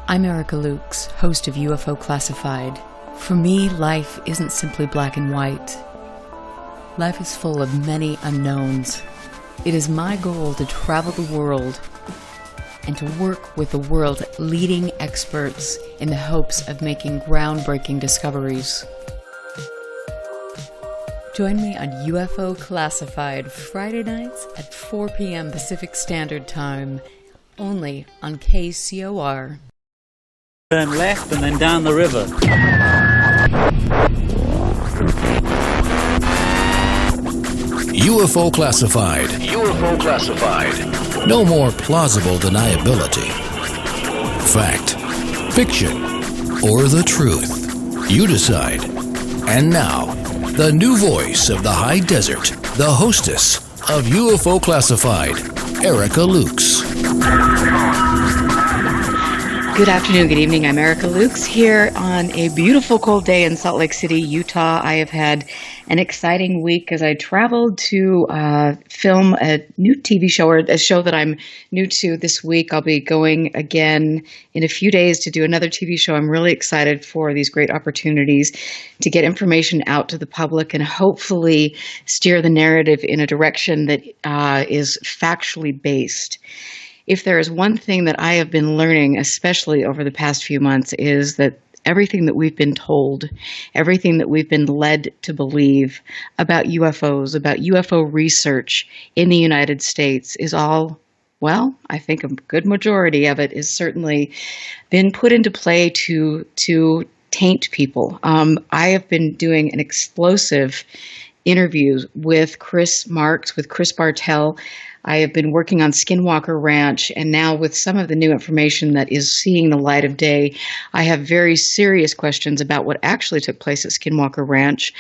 I'm Erica Lukes, host of UFO Classified. For me, life isn't simply black and white. Life is full of many unknowns. It is my goal to travel the world and to work with the world's leading experts in the hopes of making groundbreaking discoveries. Join me on UFO Classified Friday nights at 4 p.m. Pacific Standard Time, only on KCOR. Turn left and then down the river. UFO Classified. UFO Classified. No more plausible deniability. Fact, fiction, or the truth. You decide. And now, the new voice of the high desert, the hostess of UFO Classified, Erica Lukes. Good afternoon, good evening. I'm Erica Lukes here on a beautiful cold day in Salt Lake City, Utah. I have had an exciting week as I traveled to film a new TV show, or a show that I'm new to this week. I'll be going again in a few days to do another TV show. I'm really excited for these great opportunities to get information out to the public and hopefully steer the narrative in a direction that is factually based. If there is one thing that I have been learning, especially over the past few months, is that everything that we've been told, everything that we've been led to believe about UFOs, about UFO research in the United States is all, well, I think a good majority of it is certainly been put into play to taint people. I have been doing an explosive interview with Marx, with Chris Bartel. I have been working on Skinwalker Ranch, and now with some of the new information that is seeing the light of day, I have very serious questions about what actually took place at Skinwalker Ranch.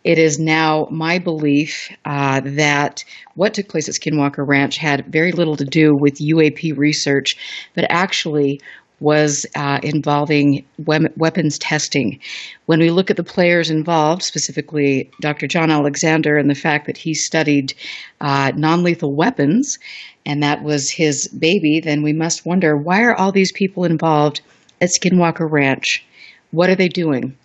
It is now my belief that what took place at Skinwalker Ranch had very little to do with UAP research, but actually was involving weapons testing. When we look at the players involved, specifically Dr. John Alexander and the fact that he studied non-lethal weapons, and that was his baby, then we must wonder, why are all these people involved at Skinwalker Ranch? What are they doing?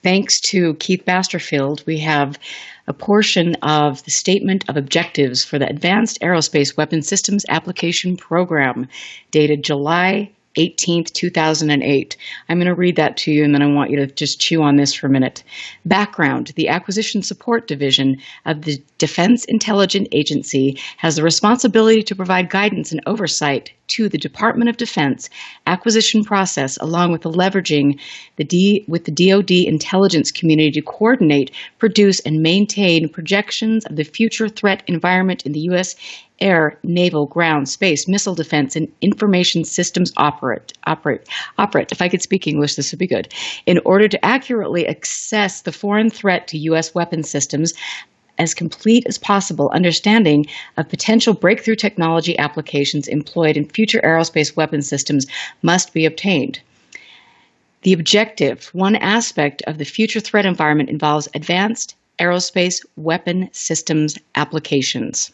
Thanks to Keith Basterfield, we have a portion of the Statement of Objectives for the Advanced Aerospace Weapons Systems Application Program, dated July 18th, 2008. I'm going to read that to you, and then I want you to just chew on this for a minute. Background: the Acquisition Support Division of the Defense Intelligence Agency has the responsibility to provide guidance and oversight to the Department of Defense acquisition process, along with the leveraging with the DoD intelligence community to coordinate, produce, and maintain projections of the future threat environment in the U.S. air, naval, ground, space, missile defense, and information systems operate. If I could speak English, this would be good. In order to accurately assess the foreign threat to U.S. weapons systems, as complete as possible understanding of potential breakthrough technology applications employed in future aerospace weapons systems must be obtained. The objective, one aspect of the future threat environment, involves advanced aerospace weapon systems applications.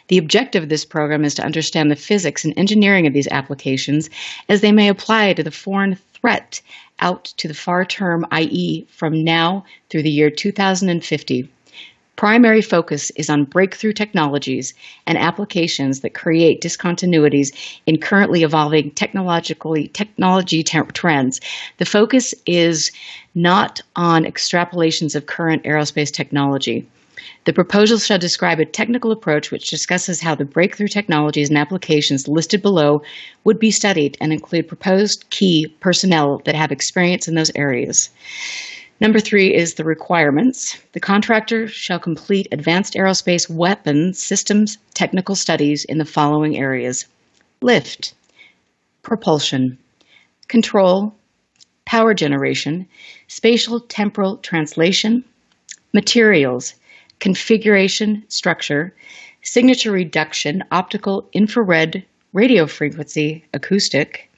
The objective of this program is to understand the physics and engineering of these applications as they may apply to the foreign threat out to the far term, i.e., from now through the year 2050. Primary focus is on breakthrough technologies and applications that create discontinuities in currently evolving technology trends. The focus is not on extrapolations of current aerospace technology. The proposal shall describe a technical approach which discusses how the breakthrough technologies and applications listed below would be studied and include proposed key personnel that have experience in those areas. Number 3 is the requirements. The contractor shall complete advanced aerospace weapons systems technical studies in the following areas: lift, propulsion, control, power generation, spatial temporal translation, materials, configuration, structure, signature reduction, optical, infrared, radio frequency, acoustic.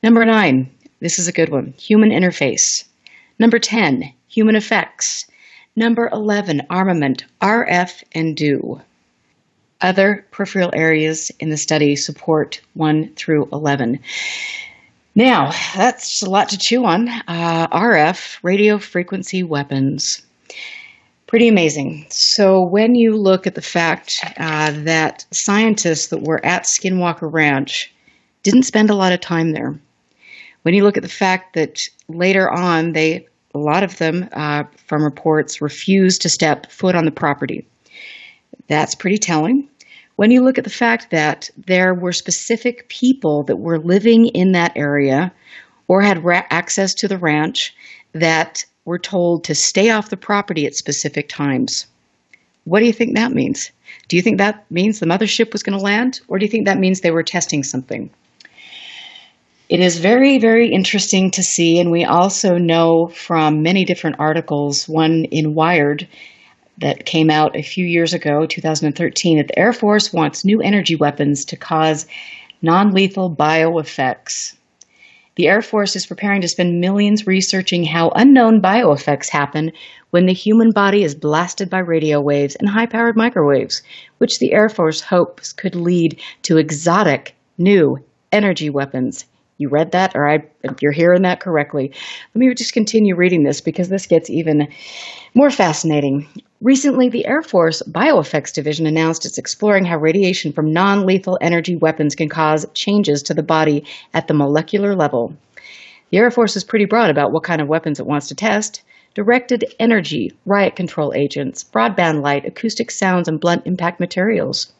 Number 9, this is a good one, human interface. Number 10, human effects. Number 11, armament, RF and DO. Other peripheral areas in the study support 1 through 11. Now, that's a lot to chew on. RF, radio frequency weapons. Pretty amazing. So when you look at the fact that scientists that were at Skinwalker Ranch didn't spend a lot of time there, when you look at the fact that later on, a lot of them, from reports, refused to step foot on the property, that's pretty telling. When you look at the fact that there were specific people that were living in that area or had access to the ranch that were told to stay off the property at specific times. What do you think that means? Do you think that means the mothership was going to land? Or do you think that means they were testing something? It is very, very interesting to see, and we also know from many different articles, one in Wired that came out a few years ago, 2013, that the Air Force wants new energy weapons to cause non-lethal bioeffects. The Air Force is preparing to spend millions researching how unknown bioeffects happen when the human body is blasted by radio waves and high-powered microwaves, which the Air Force hopes could lead to exotic new energy weapons. You read that, or you're hearing that correctly. Let me just continue reading this because this gets even more fascinating. Recently, the Air Force Bioeffects Division announced it's exploring how radiation from non-lethal energy weapons can cause changes to the body at the molecular level. The Air Force is pretty broad about what kind of weapons it wants to test. Directed energy, riot control agents, broadband light, acoustic sounds, and blunt impact materials.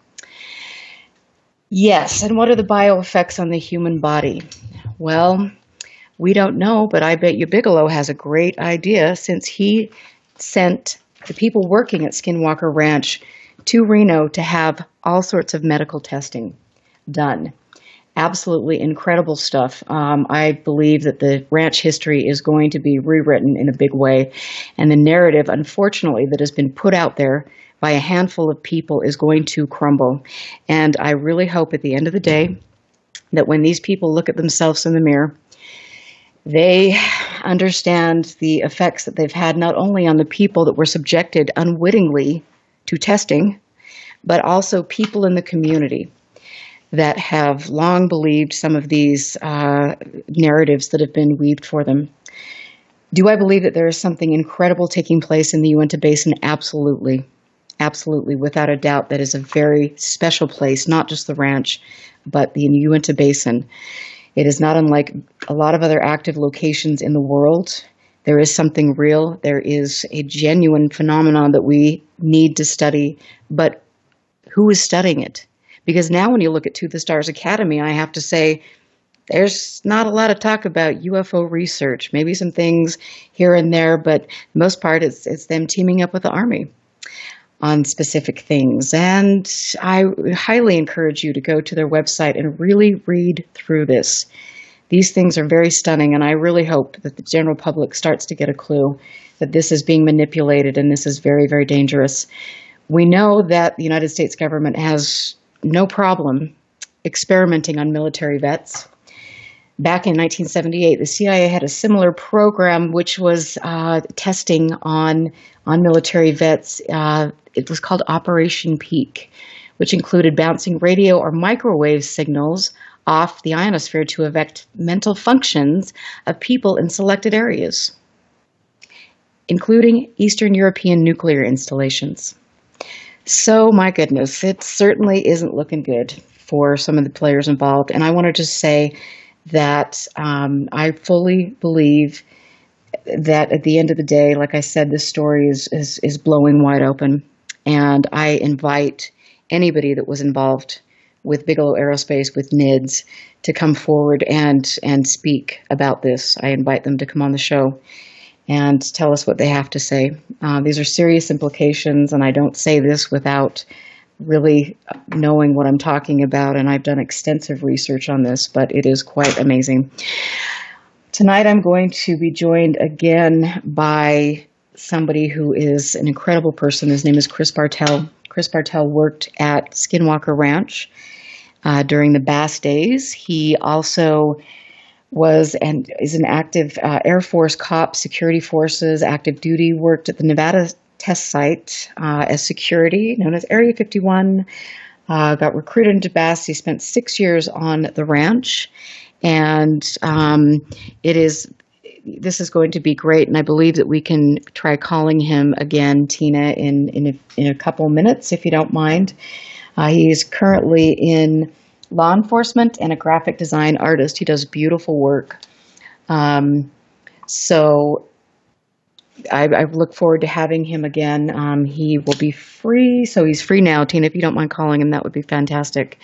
Yes, and what are the bioeffects on the human body? Well, we don't know, but I bet you Bigelow has a great idea since he sent the people working at Skinwalker Ranch to Reno to have all sorts of medical testing done. Absolutely incredible stuff. I believe that the ranch history is going to be rewritten in a big way, and the narrative, unfortunately, that has been put out there by a handful of people is going to crumble. And I really hope at the end of the day that when these people look at themselves in the mirror, they understand the effects that they've had not only on the people that were subjected unwittingly to testing, but also people in the community that have long believed some of these narratives that have been weaved for them. Do I believe that there is something incredible taking place in the Uinta Basin? Absolutely. Absolutely, without a doubt. That is a very special place, not just the ranch, but the Uinta Basin. It is not unlike a lot of other active locations in the world. There is something real. There is a genuine phenomenon that we need to study. But who is studying it? Because now when you look at To the Stars Academy, I have to say there's not a lot of talk about UFO research. Maybe some things here and there, but the most part it's them teaming up with the Army on specific things. And I highly encourage you to go to their website and really read through this. These things are very stunning, and I really hope that the general public starts to get a clue that this is being manipulated and this is very, very dangerous. We know that the United States government has no problem experimenting on military vets. Back in 1978, the CIA had a similar program which was testing on military vets. It was called Operation Peak, which included bouncing radio or microwave signals off the ionosphere to affect mental functions of people in selected areas, including Eastern European nuclear installations. So, my goodness, it certainly isn't looking good for some of the players involved. And I want to just say that I fully believe that at the end of the day, like I said, this story is blowing wide open. And I invite anybody that was involved with Bigelow Aerospace, with NIDS, to come forward and speak about this. I invite them to come on the show and tell us what they have to say. These are serious implications, and I don't say this without really knowing what I'm talking about, and I've done extensive research on this, but it is quite amazing. Tonight I'm going to be joined again by somebody who is an incredible person. His name is Chris Bartel. Chris Bartel worked at Skinwalker Ranch during the Bass days. He also was and is an active Air Force cop, security forces, active duty, worked at the Nevada test site as security, known as Area 51, got recruited into Bass. He spent 6 years on the ranch, and this is going to be great. And I believe that we can try calling him again, Tina, in a couple minutes, if you don't mind. He is currently in law enforcement and a graphic design artist. He does beautiful work. So I look forward to having him again. He will be free. So he's free now. Tina, if you don't mind calling him, that would be fantastic.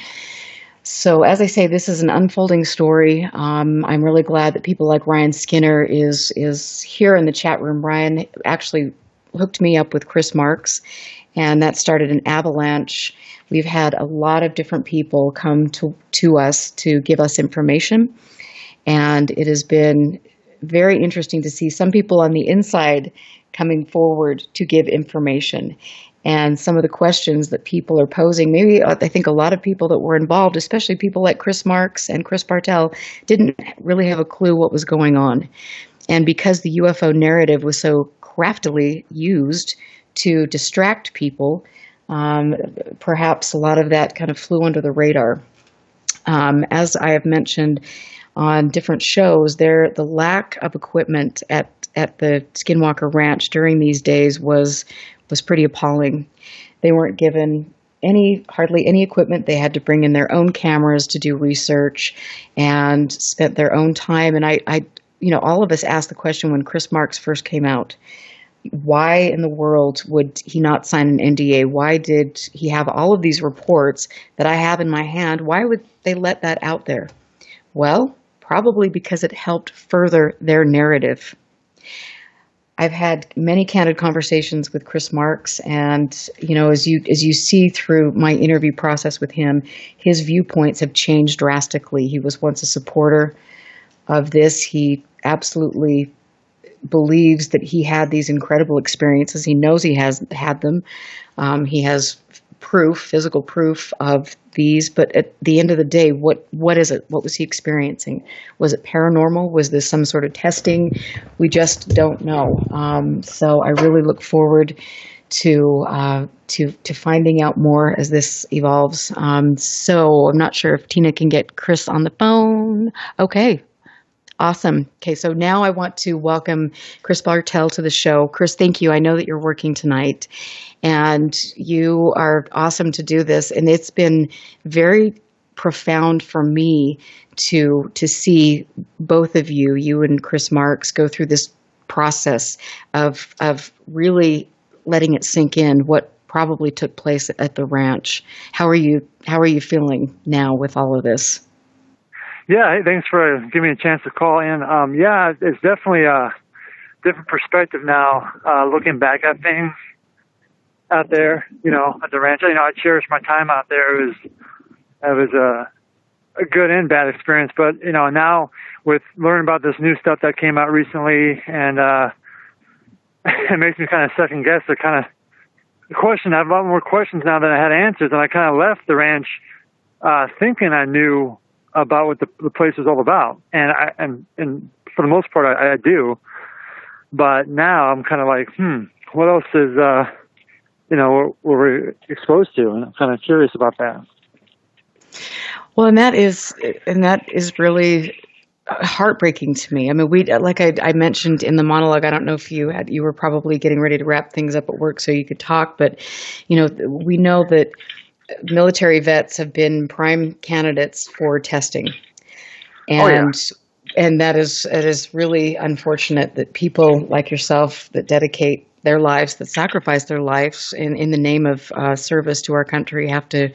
So as I say, this is an unfolding story. I'm really glad that people like Ryan Skinner is here in the chat room. Ryan actually hooked me up with Chris Marx, and that started an avalanche. We've had a lot of different people come to us to give us information, and it has been very interesting to see some people on the inside coming forward to give information. And some of the questions that people are posing, maybe I think a lot of people that were involved, especially people like Chris Marx and Chris Bartel, didn't really have a clue what was going on. And because the UFO narrative was so craftily used to distract people, perhaps a lot of that kind of flew under the radar. As I have mentioned on different shows, the lack of equipment at the Skinwalker Ranch during these days was pretty appalling. They weren't given hardly any equipment. They had to bring in their own cameras to do research and spent their own time. And all of us asked the question when Chris Marx first came out, why in the world would he not sign an NDA? Why did he have all of these reports that I have in my hand? Why would they let that out there? Well, probably because it helped further their narrative. I've had many candid conversations with Chris Marx, and as you see through my interview process with him, his viewpoints have changed drastically. He was once a supporter of this. He absolutely believes that he had these incredible experiences. He knows he has had them. He has physical proof of these, but at the end of the day, what is it? What was he experiencing? Was it paranormal? Was this some sort of testing? We just don't know. So I really look forward to finding out more as this evolves. So I'm not sure if Tina can get Chris on the phone. Okay. Awesome. Okay, so now I want to welcome Chris Bartel to the show. Chris, thank you. I know that you're working tonight, and you are awesome to do this. And it's been very profound for me to see both of you and Chris Marx, go through this process of really letting it sink in what probably took place at the ranch. How are you feeling now with all of this? Yeah, thanks for giving me a chance to call in. Yeah, it's definitely a different perspective now, looking back at things out there, at the ranch. I cherish my time out there. It was a good and bad experience, but, now with learning about this new stuff that came out recently, and it makes me kind of second guess the kind of question. I have a lot more questions now than I had answers, and I kind of left the ranch thinking I knew about what the place is all about, and for the most part I do, but now I'm kind of like, what else is we're exposed to, and I'm kind of curious about that. Well, and that is really heartbreaking to me. I mean, I mentioned in the monologue, I don't know if you were probably getting ready to wrap things up at work so you could talk, but we know that military vets have been prime candidates for testing. And and it is really unfortunate that people like yourself that dedicate their lives, that sacrifice their lives in the name of service to our country, have to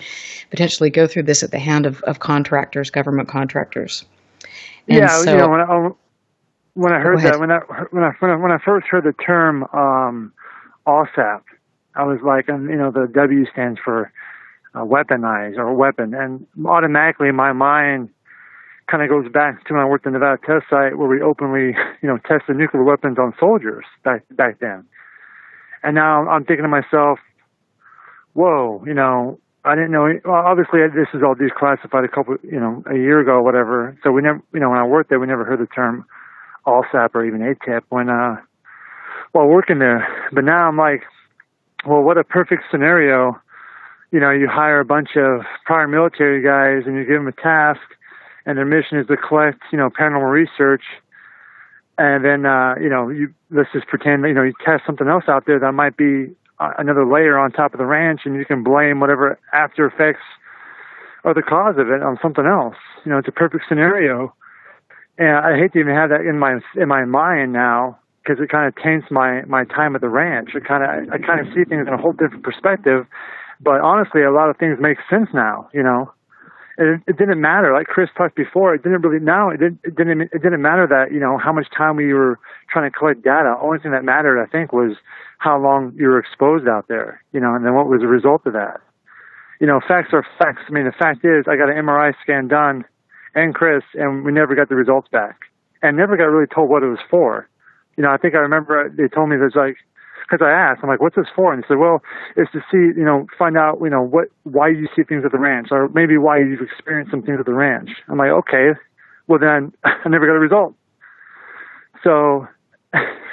potentially go through this at the hand of contractors, government contractors. And when I heard that, when I first heard the term OSAP, I was like, the W stands for weaponize or weapon, and automatically my mind kind of goes back to when I worked in the Nevada test site where we openly, tested nuclear weapons on soldiers back then. And now I'm thinking to myself, whoa, I didn't know. Well, obviously this is all declassified a year ago, or whatever. So we never, when I worked there, we never heard the term ALSAP or even ATIP while working there. But now I'm like, well, what a perfect scenario you hire a bunch of prior military guys and you give them a task, and their mission is to collect, paranormal research. And then, let's just pretend, you test something else out there that might be another layer on top of the ranch, and you can blame whatever after effects are the cause of it on something else. It's a perfect scenario. And I hate to even have that in my mind now, because it kind of taints my time at the ranch. I kind of see things in a whole different perspective. But honestly, a lot of things make sense now. It didn't matter. Like Chris talked before, it didn't matter that how much time we were trying to collect data. Only thing that mattered, I think, was how long you were exposed out there. And then what was the result of that. Facts are facts. I mean, the fact is, I got an MRI scan done, and Chris, and we never got the results back, and never got really told what it was for. I think I remember they told me there's like, because I asked, I'm like, what's this for? And they said, well, it's to see, find out, why you see things at the ranch, or maybe why you've experienced some things at the ranch. I'm like, okay, well then I never got a result. So,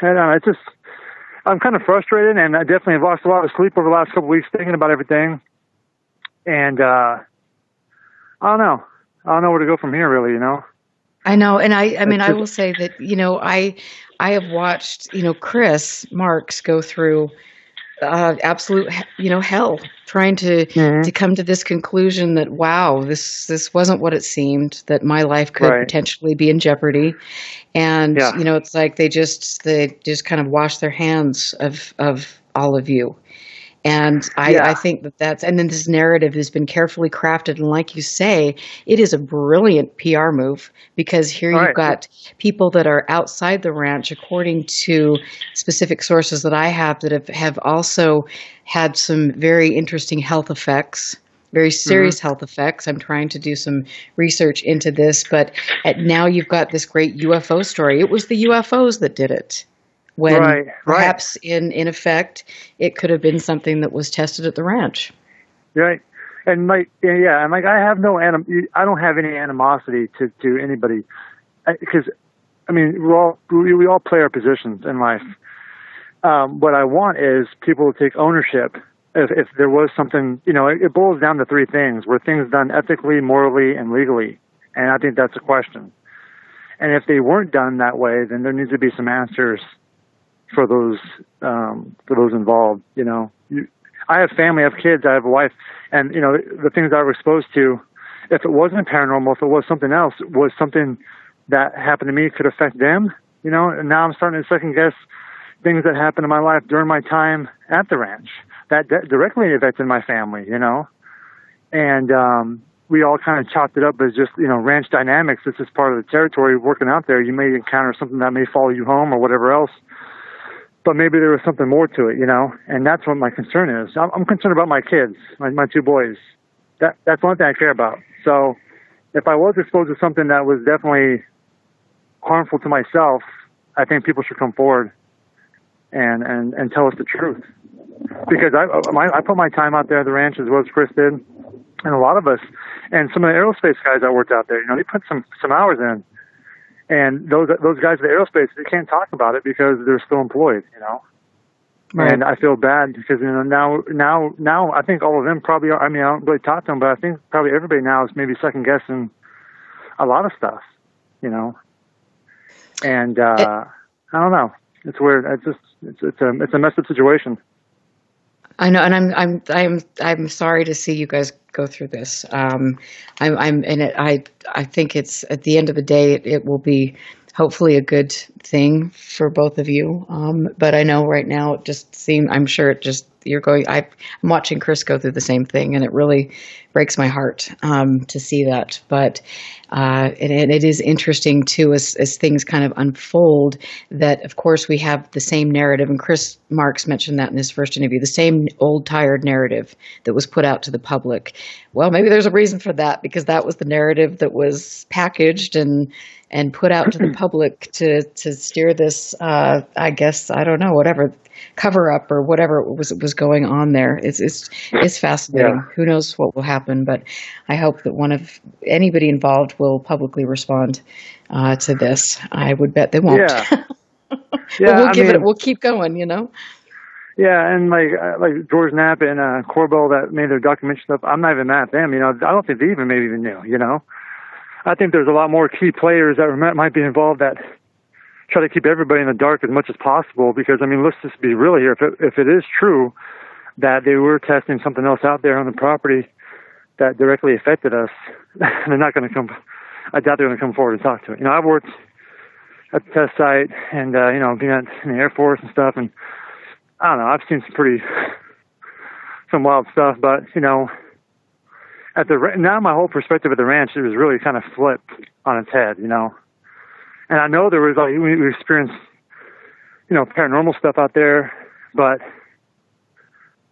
I'm kind of frustrated, and I definitely have lost a lot of sleep over the last couple of weeks thinking about everything. And I don't know where to go from here, really. I know, and I will say that I have watched Chris Marx go through absolute hell trying to come to this conclusion that wow, this wasn't what it seemed, that my life could potentially be in jeopardy, and it's like they just kind of wash their hands of all of you. And I think that's, and then this narrative has been carefully crafted. And like you say, it is a brilliant PR move, because here you've got people that are outside the ranch, according to specific sources that I have, that have also had some very interesting health effects, very serious health effects. I'm trying to do some research into this, but now you've got this great UFO story. It was the UFOs that did it. When perhaps in effect, it could have been something that was tested at the ranch. Right. And I have I don't have any animosity to anybody, because, we all play our positions in life. What I want is people to take ownership. If there was something, it boils down to three things: were things done ethically, morally, and legally? And I think that's a question. And if they weren't done that way, then there needs to be some answers for those involved. I have family, I have kids, I have a wife, and the things I was exposed to, if it wasn't paranormal, if it was something else, was something that happened to me could affect them. And now I'm starting to second guess things that happened in my life during my time at the ranch that directly affected my family. And we all kind of chopped it up as just ranch dynamics. This is part of the territory. Working out there, you may encounter something that may follow you home or whatever else. But maybe there was something more to it, and that's what my concern is. I'm concerned about my kids, my two boys. That's one thing I care about. So if I was exposed to something that was definitely harmful to myself, I think people should come forward and tell us the truth. Because I put my time out there at the ranch as well as Chris did, and a lot of us, and some of the aerospace guys that worked out there, they put some hours in. And those guys at the aerospace, they can't talk about it because they're still employed, Right. And I feel bad because now I think all of them probably are. I don't really talk to them, but I think probably everybody now is maybe second guessing a lot of stuff, And I don't know. It's weird. It's a messed up situation. I know, and I'm sorry to see you guys go through this. I think it's, at the end of the day, it will be hopefully a good thing for both of you. But I know right now it just seems, I'm sure I'm watching Chris go through the same thing, and it really breaks my heart to see that. But and it is interesting too, as things kind of unfold, that of course we have the same narrative, and Chris Marx mentioned that in his first interview, the same old tired narrative that was put out to the public. Well, maybe there's a reason for that, because that was the narrative that was packaged and put out to the public to steer this, I guess, I don't know, whatever, cover up or whatever was going on there. It's fascinating. Yeah. Who knows what will happen, but I hope that anybody involved will publicly respond to this. I would bet they won't. Yeah. But we'll keep going, Yeah, and like George Knapp and Corbell that made their documentary stuff, I'm not even mad at them. I don't think they maybe even knew. I think there's a lot more key players that might be involved that try to keep everybody in the dark as much as possible. Because let's just be real here. If it is true that they were testing something else out there on the property that directly affected us, they're not going to come. I doubt they're going to come forward and talk to it. I've worked at the test site and being in the Air Force and stuff, and I don't know. I've seen some wild stuff, but now my whole perspective of the ranch was really kind of flipped on its head, And I know there was we experienced paranormal stuff out there, but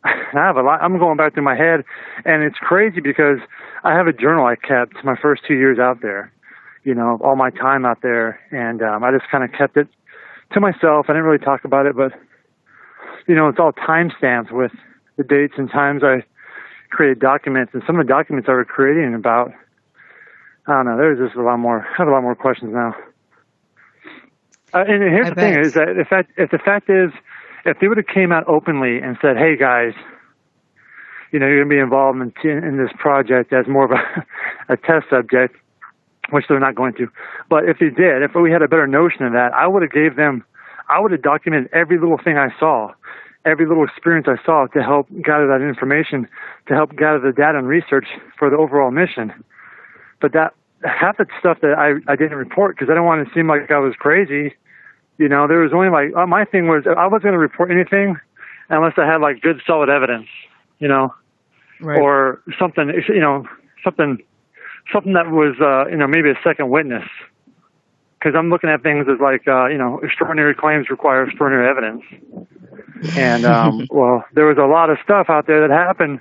I have a lot. I'm going back through my head, and it's crazy because I have a journal I kept my first 2 years out there, all my time out there, and I just kind of kept it to myself. I didn't really talk about it, but it's all timestamps with the dates and times I created documents, and some of the documents I was creating about, I don't know, there's just I have a lot more questions now. And here's the thing is that if they would have came out openly and said, hey guys, you're going to be involved in this project as more of a test subject, which they're not going to. But if they did, if we had a better notion of that, I would have documented every little thing I saw, every little experience I saw to help gather that information, to help gather the data and research for the overall mission. But that half the stuff that I didn't report because I didn't want to seem like I was crazy. There was only my thing was I wasn't going to report anything unless I had good solid evidence, right. Or something, something that was, maybe a second witness. Because I'm looking at things as extraordinary claims require extraordinary evidence. And, well, there was a lot of stuff out there that happened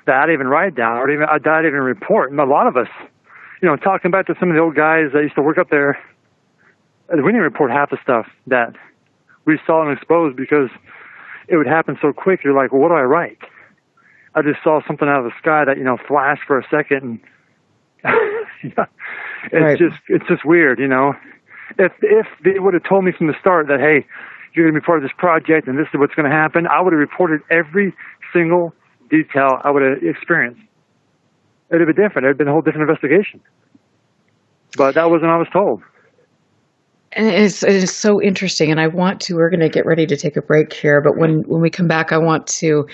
that I didn't even write down or I didn't even report. And a lot of us, talking back to some of the old guys that used to work up there, we didn't report half the stuff that we saw and exposed because it would happen so quick. You're like, well, what do I write? I just saw something out of the sky that, flashed for a second. And it's just weird, If they would have told me from the start that, hey, you're going to be part of this project and this is what's going to happen, I would have reported every single detail I would have experienced. It would have been different. It would have been a whole different investigation. But that wasn't what I was told. And it is so interesting, and we're going to get ready to take a break here, but when we come back, I want to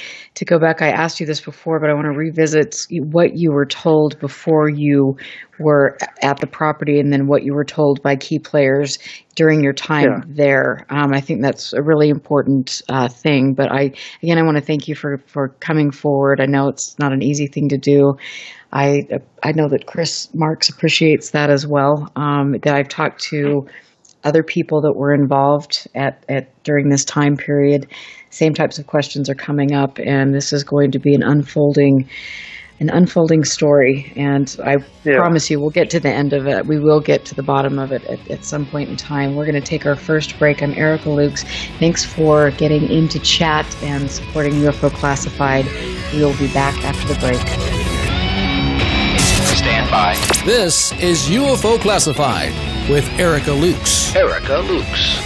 go back. I asked you this before, but I want to revisit what you were told before you were at the property and then what you were told by key players during your time there. I think that's a really important thing, but I want to thank you for coming forward. I know it's not an easy thing to do. I know that Chris Marx appreciates that as well, that I've talked to other people that were involved at during this time period. Same types of questions are coming up, and this is going to be an unfolding story. And I promise you, we'll get to the end of it. We will get to the bottom of it at some point in time. We're going to take our first break. I'm Erica Lukes. Thanks for getting into chat and supporting UFO Classified. We'll be back after the break. Stand by. This is UFO Classified with Erica Lukes. Erica Lukes.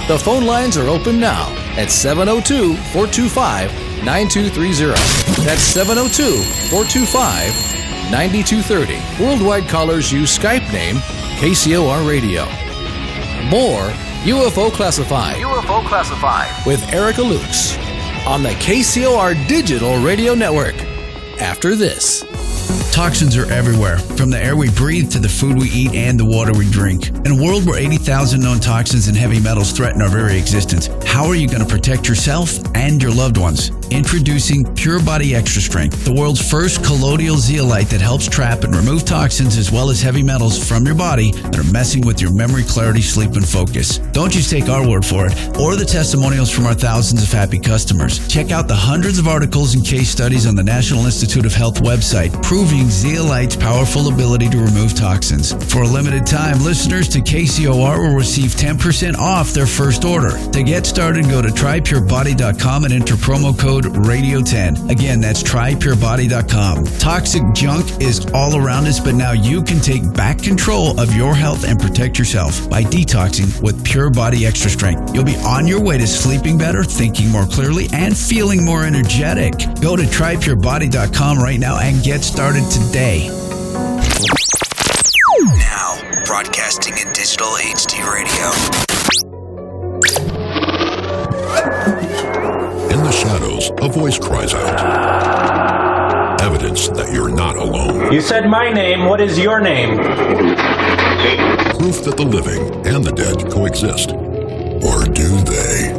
The phone lines are open now at 702-425-9230. That's 702-425-9230. Worldwide callers use Skype name KCOR Radio. More UFO Classified. UFO Classified. With Erica Lukes on the KCOR Digital Radio Network. After this. Toxins are everywhere, from the air we breathe to the food we eat and the water we drink. In a world where 80,000 known toxins and heavy metals threaten our very existence, how are you going to protect yourself and your loved ones? Introducing Pure Body Extra Strength, the world's first colloidal zeolite that helps trap and remove toxins as well as heavy metals from your body that are messing with your memory, clarity, sleep, and focus. Don't just take our word for it or the testimonials from our thousands of happy customers. Check out the hundreds of articles and case studies on the National Institute of Health website proving zeolite's powerful ability to remove toxins. For a limited time, listeners to KCOR will receive 10% off their first order. To get started, go to trypurebody.com and enter promo code code RADIO10. Again, that's trypurebody.com. Toxic junk is all around us, but now you can take back control of your health and protect yourself by detoxing with Pure Body Extra Strength. You'll be on your way to sleeping better, thinking more clearly, and feeling more energetic. Go to trypurebody.com right now and get started today. Now, broadcasting in digital HD radio. In the shadows, a voice cries out. Evidence that you're not alone. You said my name. What is your name? Proof that the living and the dead coexist. Or do they?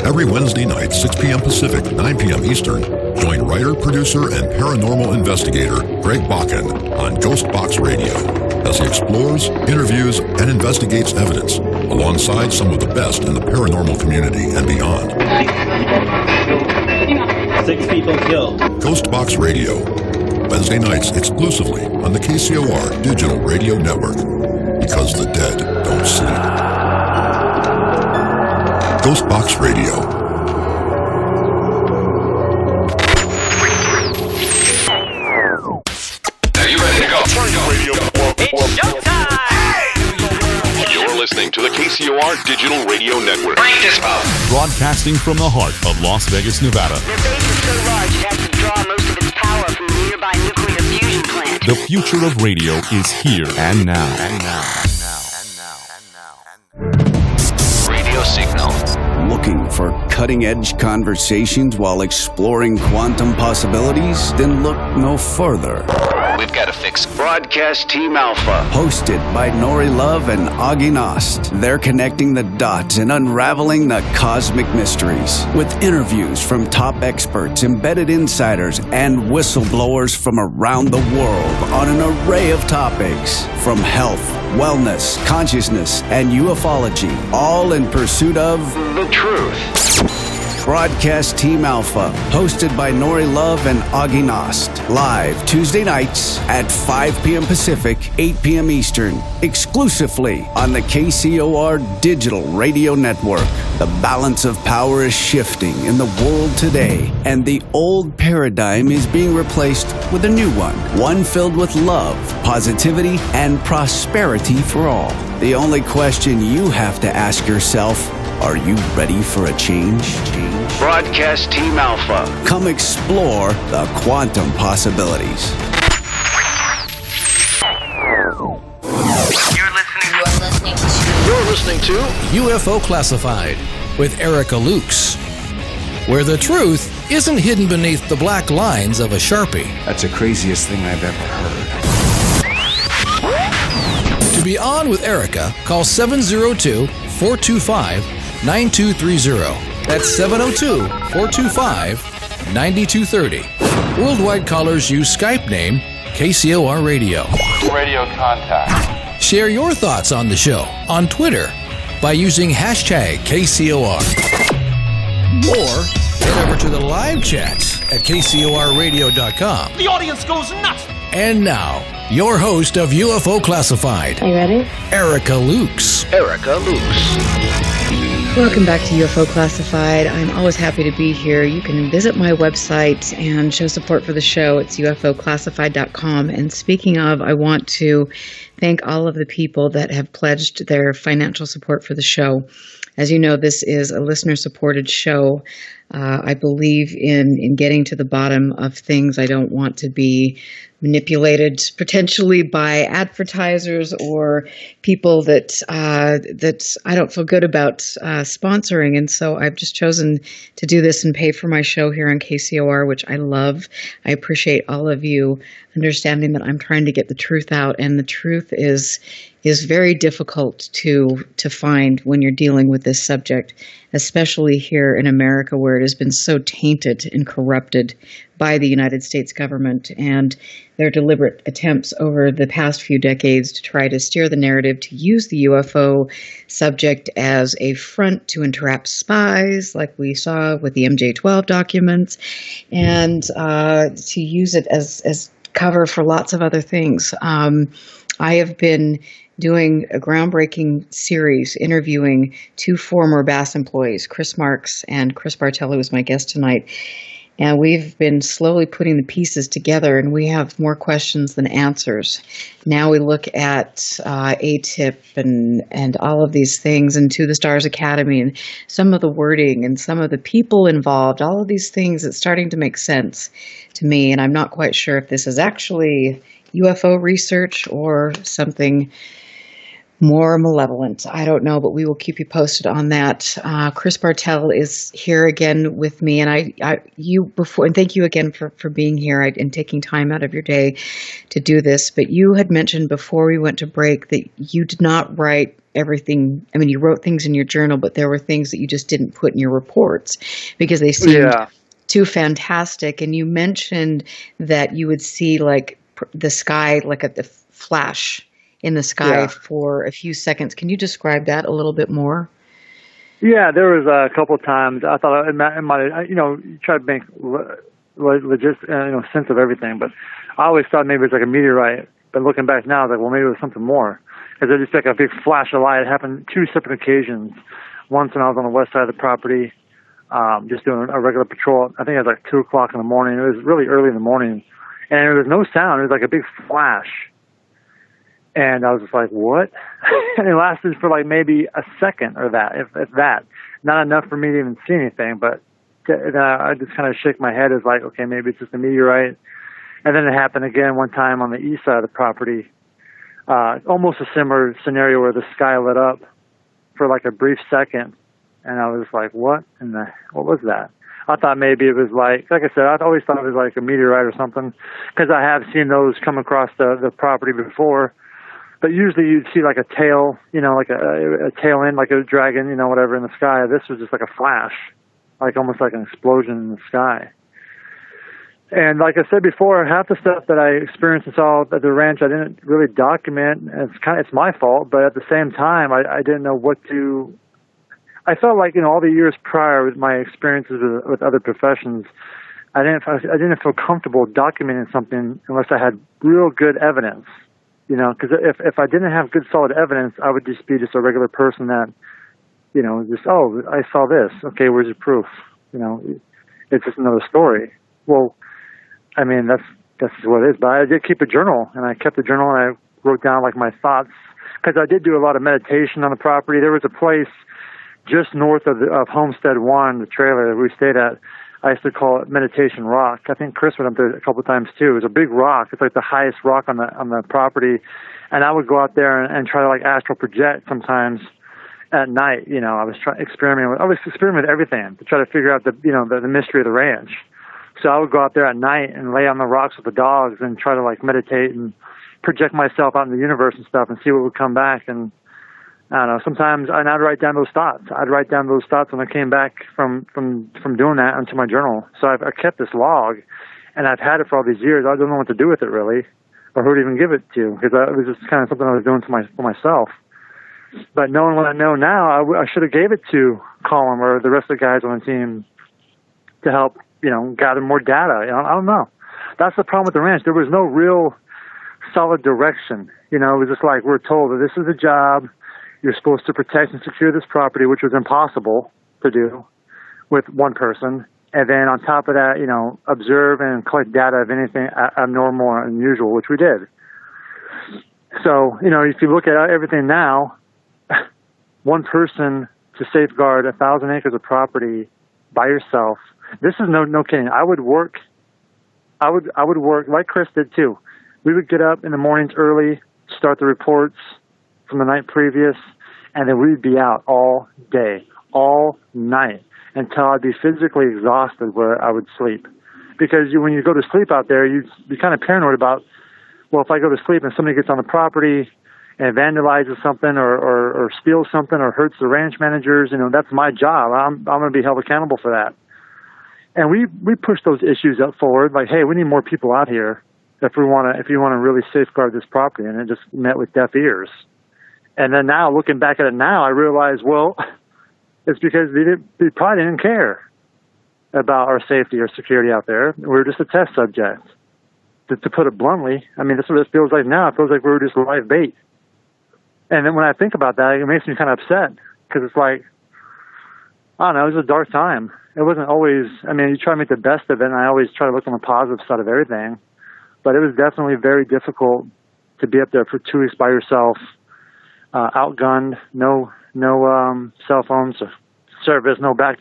Every Wednesday night, 6 p.m. Pacific, 9 p.m. Eastern, join writer, producer, and paranormal investigator Greg Bakken on Ghost Box Radio as he explores, interviews, and investigates evidence alongside some of the best in the paranormal community and beyond. 6 people killed. Ghost Box Radio, Wednesday nights exclusively on the KCOR Digital Radio Network, because the dead don't sleep. Ghost Box Radio. You're listening to the KCOR Digital Radio Network. Break this up. Broadcasting from the heart of Las Vegas, Nevada. Their base is so large it has to draw most of its power from the nearby nuclear fusion plant. The future of radio is here and now. Radio signal. Looking for cutting-edge conversations while exploring quantum possibilities? Then look no further. We've got to fix Broadcast Team Alpha. Hosted by Nori Love and Augie Nost. They're connecting the dots and unraveling the cosmic mysteries with interviews from top experts, embedded insiders, and whistleblowers from around the world on an array of topics from health, wellness, consciousness, and ufology, all in pursuit of the truth. Broadcast Team Alpha, hosted by Nori Love and Augie Nost. Live Tuesday nights at 5 p.m. Pacific, 8 p.m. Eastern, exclusively on the KCOR Digital Radio Network. The balance of power is shifting in the world today, and the old paradigm is being replaced with a new one filled with love, positivity, and prosperity for all. The only question you have to ask yourself: are you ready for a change? Broadcast Team Alpha. Come explore the quantum possibilities. You're listening to UFO Classified with Erica Lukes, where the truth isn't hidden beneath the black lines of a Sharpie. That's the craziest thing I've ever heard. To be on with Erica, call 702-425-9230. That's 702-425-9230. Worldwide callers use Skype name KCOR Radio. Radio contact. Share your thoughts on the show on Twitter by using hashtag KCOR. Or head over to the live chats at KCORradio.com. The audience goes nuts. And now, your host of UFO Classified. Are you ready? Erica Lukes. Erica Lukes. Welcome back to UFO Classified. I'm always happy to be here. You can visit my website and show support for the show. It's ufoclassified.com. And speaking of, I want to thank all of the people that have pledged their financial support for the show. As you know, this is a listener-supported show. I believe in getting to the bottom of things. I don't want to be manipulated potentially by advertisers or people that I don't feel good about sponsoring. And so I've just chosen to do this and pay for my show here on KCOR, which I love. I appreciate all of you understanding that I'm trying to get the truth out, and the truth is very difficult to find when you're dealing with this subject, especially here in America, where it has been so tainted and corrupted by the United States government and their deliberate attempts over the past few decades to try to steer the narrative, to use the UFO subject as a front to entrap spies, like we saw with the MJ-12 documents, and to use it as cover for lots of other things. I have been doing a groundbreaking series interviewing two former Bass employees, Chris Marx and Chris Bartel, who is my guest tonight. And we've been slowly putting the pieces together, and we have more questions than answers. Now we look at ATIP and all of these things, and To the Stars Academy, and some of the wording and some of the people involved, all of these things, it's starting to make sense to me. And I'm not quite sure if this is actually UFO research or something more malevolent. I don't know, but we will keep you posted on that. Chris Bartel is here again with me, and and thank you again for being here and taking time out of your day to do this. But you had mentioned before we went to break that you did not write everything. I mean, you wrote things in your journal, but there were things that you just didn't put in your reports because they seemed too fantastic. And you mentioned that you would see like the sky, like the flash in the sky for a few seconds. Can you describe that a little bit more? Yeah, there was a couple of times I thought it might you try to make sense of everything, but I always thought maybe it was like a meteorite. But looking back now, I was like, well, maybe it was something more. Because it just like a big flash of light. It happened two separate occasions. Once when I was on the west side of the property, just doing a regular patrol. I think it was like 2 o'clock in the morning. It was really early in the morning, and there was no sound. It was like a big flash. And I was just like, what? And it lasted for like maybe a second or that, if that. Not enough for me to even see anything, but then I just kind of shake my head as like, okay, maybe it's just a meteorite. And then it happened again one time on the east side of the property, almost a similar scenario where the sky lit up for like a brief second. And I was like, what? And what was that? I thought maybe it was like I said, I always thought it was like a meteorite or something, because I have seen those come across the property before. But usually you'd see like a tail, like a tail end, like a dragon, whatever in the sky. This was just like a flash, like almost like an explosion in the sky. And like I said before, half the stuff that I experienced and saw at the ranch, I didn't really document. It's my fault, but at the same time, I didn't know what to. I felt like all the years prior with my experiences with other professions, I didn't feel comfortable documenting something unless I had real good evidence. Because if I didn't have good solid evidence, I would just be just a regular person that, I saw this. Okay, where's your proof? It's just another story. Well, I mean, that's what it is. But I did keep a journal, and I kept the journal, and I wrote down like my thoughts, because I did do a lot of meditation on the property. There was a place just north of Homestead 1, the trailer that we stayed at. I used to call it Meditation Rock. I think Chris went up there a couple of times too. It was a big rock. It's like the highest rock on the property. And I would go out there and try to like astral project sometimes at night. I was experimenting with everything to try to figure out the mystery of the ranch. So I would go out there at night and lay on the rocks with the dogs and try to like meditate and project myself out in the universe and stuff and see what would come back. And I don't know, sometimes I'd write down those thoughts. I'd write down those thoughts when I came back from doing that into my journal. So I kept this log, and I've had it for all these years. I don't know what to do with it, really, or who to even give it to, because it was just kind of something I was doing for myself. But knowing what I know now, I should have gave it to Colin or the rest of the guys on the team to help, gather more data. I don't know. That's the problem with the ranch. There was no real solid direction. It was just like we're told that this is a job. You're supposed to protect and secure this property, which was impossible to do with one person. And then on top of that, observe and collect data of anything abnormal or unusual, which we did. So, if you look at everything now, one person to safeguard 1,000 acres of property by yourself, this is no kidding. I would work like Chris did too. We would get up in the mornings early, start the reports from the night previous, and then we'd be out all day, all night, until I'd be physically exhausted where I would sleep. Because when you go to sleep out there, you'd be kind of paranoid about, well, if I go to sleep and somebody gets on the property and vandalizes something or steals something or hurts the ranch managers, that's my job. I'm going to be held accountable for that. And we push those issues up forward, like, hey, we need more people out here if you want to really safeguard this property, and it just met with deaf ears. And then now, looking back at it now, I realize, well, it's because they probably didn't care about our safety or security out there. We were just a test subject. to put it bluntly. I mean, that's what it feels like now. It feels like we were just live bait. And then when I think about that, it makes me kind of upset because it's like, I don't know, it was a dark time. It wasn't always, I mean, you try to make the best of it, and I always try to look on the positive side of everything. But it was definitely very difficult to be up there for 2 weeks by yourself, outgunned, no cell phones service, no back.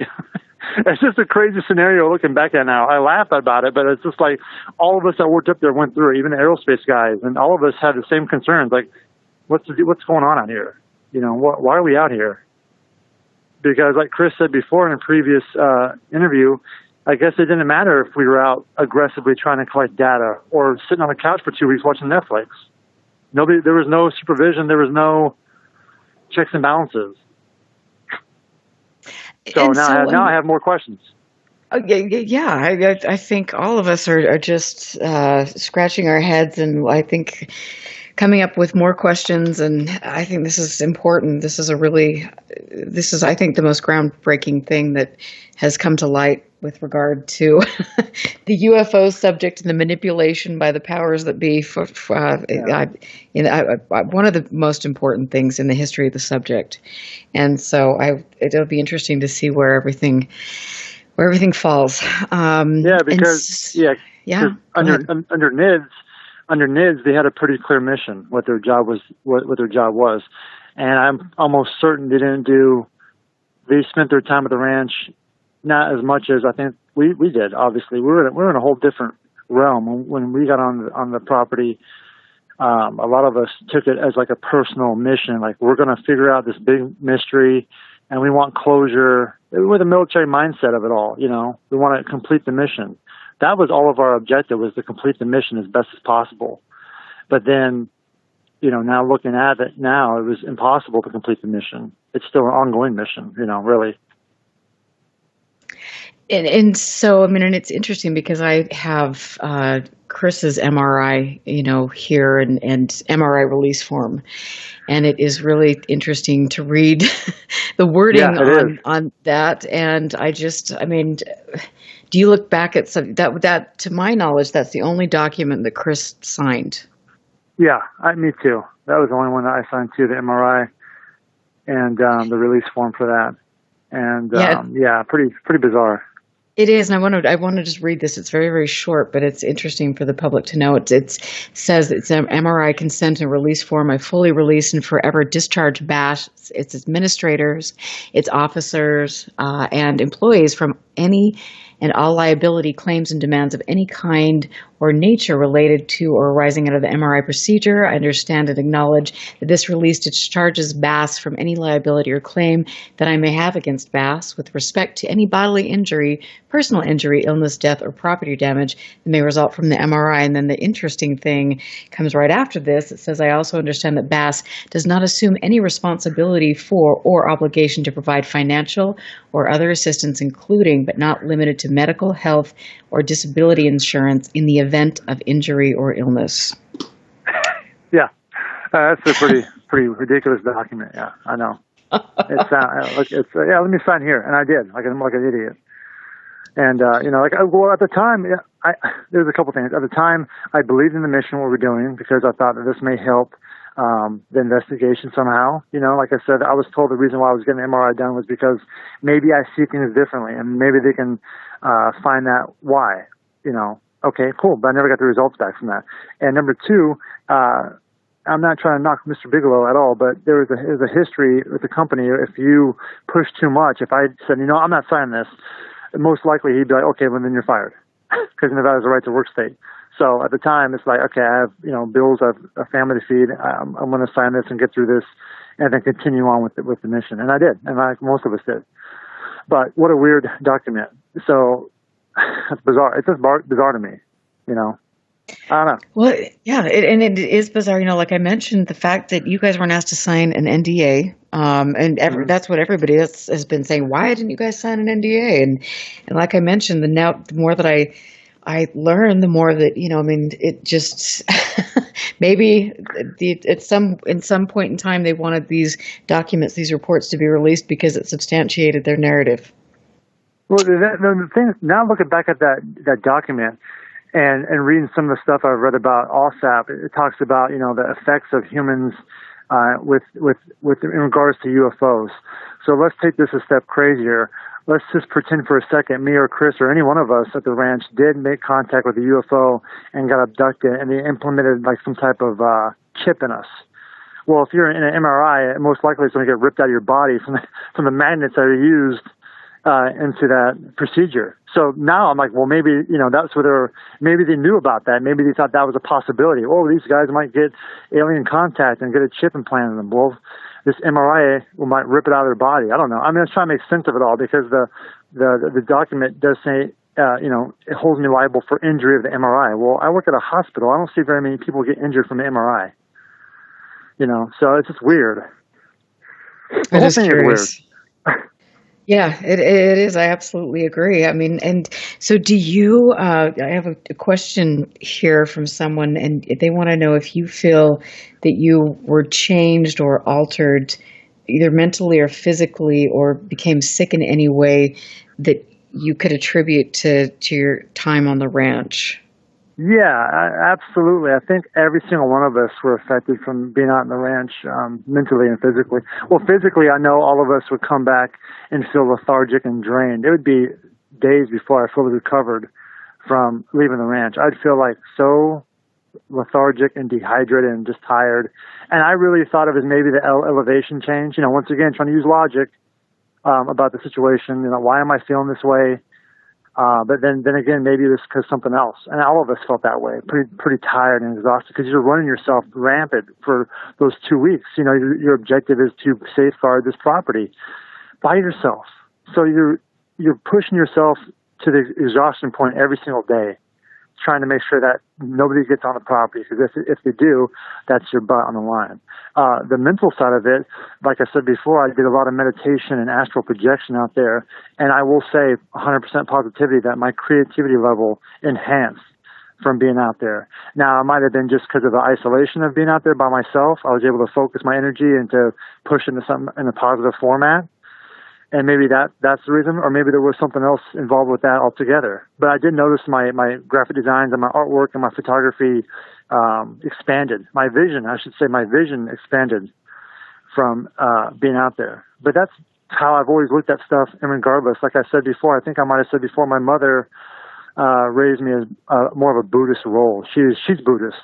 It's just a crazy scenario looking back at it now. I laugh about it, but it's just like all of us that worked up there went through it, even the aerospace guys, and all of us had the same concerns. Like, what's going on out here? You know, why are we out here? Because like Chris said before in a previous interview, I guess it didn't matter if we were out aggressively trying to collect data or sitting on the couch for 2 weeks watching Netflix. There was no supervision. There was no checks and balances. So now I have more questions. Yeah. I think all of us are just scratching our heads, and I think coming up with more questions. And I think this is important. This is I think, the most groundbreaking thing that has come to light with regard to the UFO subject and the manipulation by the powers that be. One of the most important things in the history of the subject, and so it'll be interesting to see where everything falls. Under NIDS, they had a pretty clear mission, what their job was, and I'm almost certain they spent their time at the ranch not as much as I think we did. Obviously, we're in a whole different realm. When we got on the property, a lot of us took it as like a personal mission. Like, we're going to figure out this big mystery, and we want closure with a military mindset of it all. You know, we want to complete the mission. That was all of our objective, was to complete the mission as best as possible. But then, you know, now looking at it now, it was impossible to complete the mission. It's still an ongoing mission, you know, really. And so, I mean, and it's interesting because I have Chris's MRI, you know, here and MRI release form. And it is really interesting to read the wording on that. And do you look back at that, to my knowledge, that's the only document that Chris signed? Yeah, me too. That was the only one that I signed too, the MRI and the release form for that. And pretty bizarre. It is, and I want to just read this. It's very, very short, but it's interesting for the public to know. It says it's an MRI consent and release form. I fully release and forever discharge BASH, its administrators, its officers, and employees from any and all liability claims and demands of any kind or nature related to or arising out of the MRI procedure. I understand and acknowledge that this release discharges BASS from any liability or claim that I may have against BASS with respect to any bodily injury, personal injury, illness, death, or property damage that may result from the MRI. And then the interesting thing comes right after this. It says, I also understand that BASS does not assume any responsibility for or obligation to provide financial or other assistance, including but not limited to medical, health, or disability insurance in the event of injury or illness. Yeah, that's a pretty ridiculous document. Yeah, I know. Let me sign here, and I did, like an idiot. And at the time, there was a couple things. At the time, I believed in the mission, what we're doing, because I thought that this may help the investigation somehow. You know, like I said, I was told the reason why I was getting the MRI done was because maybe I see things differently, and maybe they can find that why. You know, okay, cool, but I never got the results back from that. And number two, I'm not trying to knock Mr. Bigelow at all, but there's a history with the company. If you push too much, if I said, I'm not signing this, most likely he'd be like, okay, well then you're fired, because Nevada has a right to work state. So at the time, it's like, okay, I have bills, I have a family to feed. I'm going to sign this and get through this, and then continue on with the mission. And I did, and like most of us did. But what a weird document. So it's bizarre. It's just bizarre to me. You know, I don't know. Well, yeah, it is bizarre. You know, like I mentioned, the fact that you guys weren't asked to sign an NDA, that's what everybody has been saying. Why didn't you guys sign an NDA? And like I mentioned, the more that I learn, the more that it just maybe in some point in time they wanted these documents, these reports, to be released because it substantiated their narrative. Well, the thing now, looking back at that document, And reading some of the stuff I've read about OSAP, it talks about, the effects of humans with in regards to UFOs. So let's take this a step crazier. Let's just pretend for a second me or Chris or any one of us at the ranch did make contact with a UFO and got abducted, and they implemented like some type of chip in us. Well, if you're in an MRI, most likely it's going to get ripped out of your body from the magnets that are used into that procedure. So now I'm like, well, maybe, that's what maybe they knew about that. Maybe they thought that was a possibility. Oh, these guys might get alien contact and get a chip implanted in them. Well, this MRI might rip it out of their body. I don't know. I'm just trying to make sense of it all, because the document does say, it holds me liable for injury of the MRI. Well, I work at a hospital. I don't see very many people get injured from the MRI. So it's just weird. The whole thing is weird. Yeah, it is. I absolutely agree. I mean, and so do you, I have a question here from someone, and they want to know if you feel that you were changed or altered either mentally or physically, or became sick in any way that you could attribute to your time on the ranch. Yeah, absolutely. I think every single one of us were affected from being out on the ranch, mentally and physically. Well, physically, I know all of us would come back and feel lethargic and drained. It would be days before I fully recovered from leaving the ranch. I'd feel like so lethargic and dehydrated and just tired. And I really thought of it as maybe the elevation change. Once again, trying to use logic about the situation. Why am I feeling this way? But then again, maybe it was because something else. And all of us felt that way, pretty tired and exhausted, because you're running yourself rampant for those 2 weeks. Your objective is to safeguard this property by yourself. So you're pushing yourself to the exhaustion point every single day, trying to make sure that nobody gets on the property, because if they do, that's your butt on the line. The mental side of it, like I said before, I did a lot of meditation and astral projection out there, and I will say 100% positivity that my creativity level enhanced from being out there. Now, it might have been just because of the isolation of being out there by myself. I was able to focus my energy and to push into something in a positive format. And maybe that's the reason, or maybe there was something else involved with that altogether. But I did notice my graphic designs and my artwork and my photography expanded. My vision expanded from being out there. But that's how I've always looked at stuff, and regardless, like I said before, I think I might have said before, my mother raised me as more of a Buddhist role. She's Buddhist.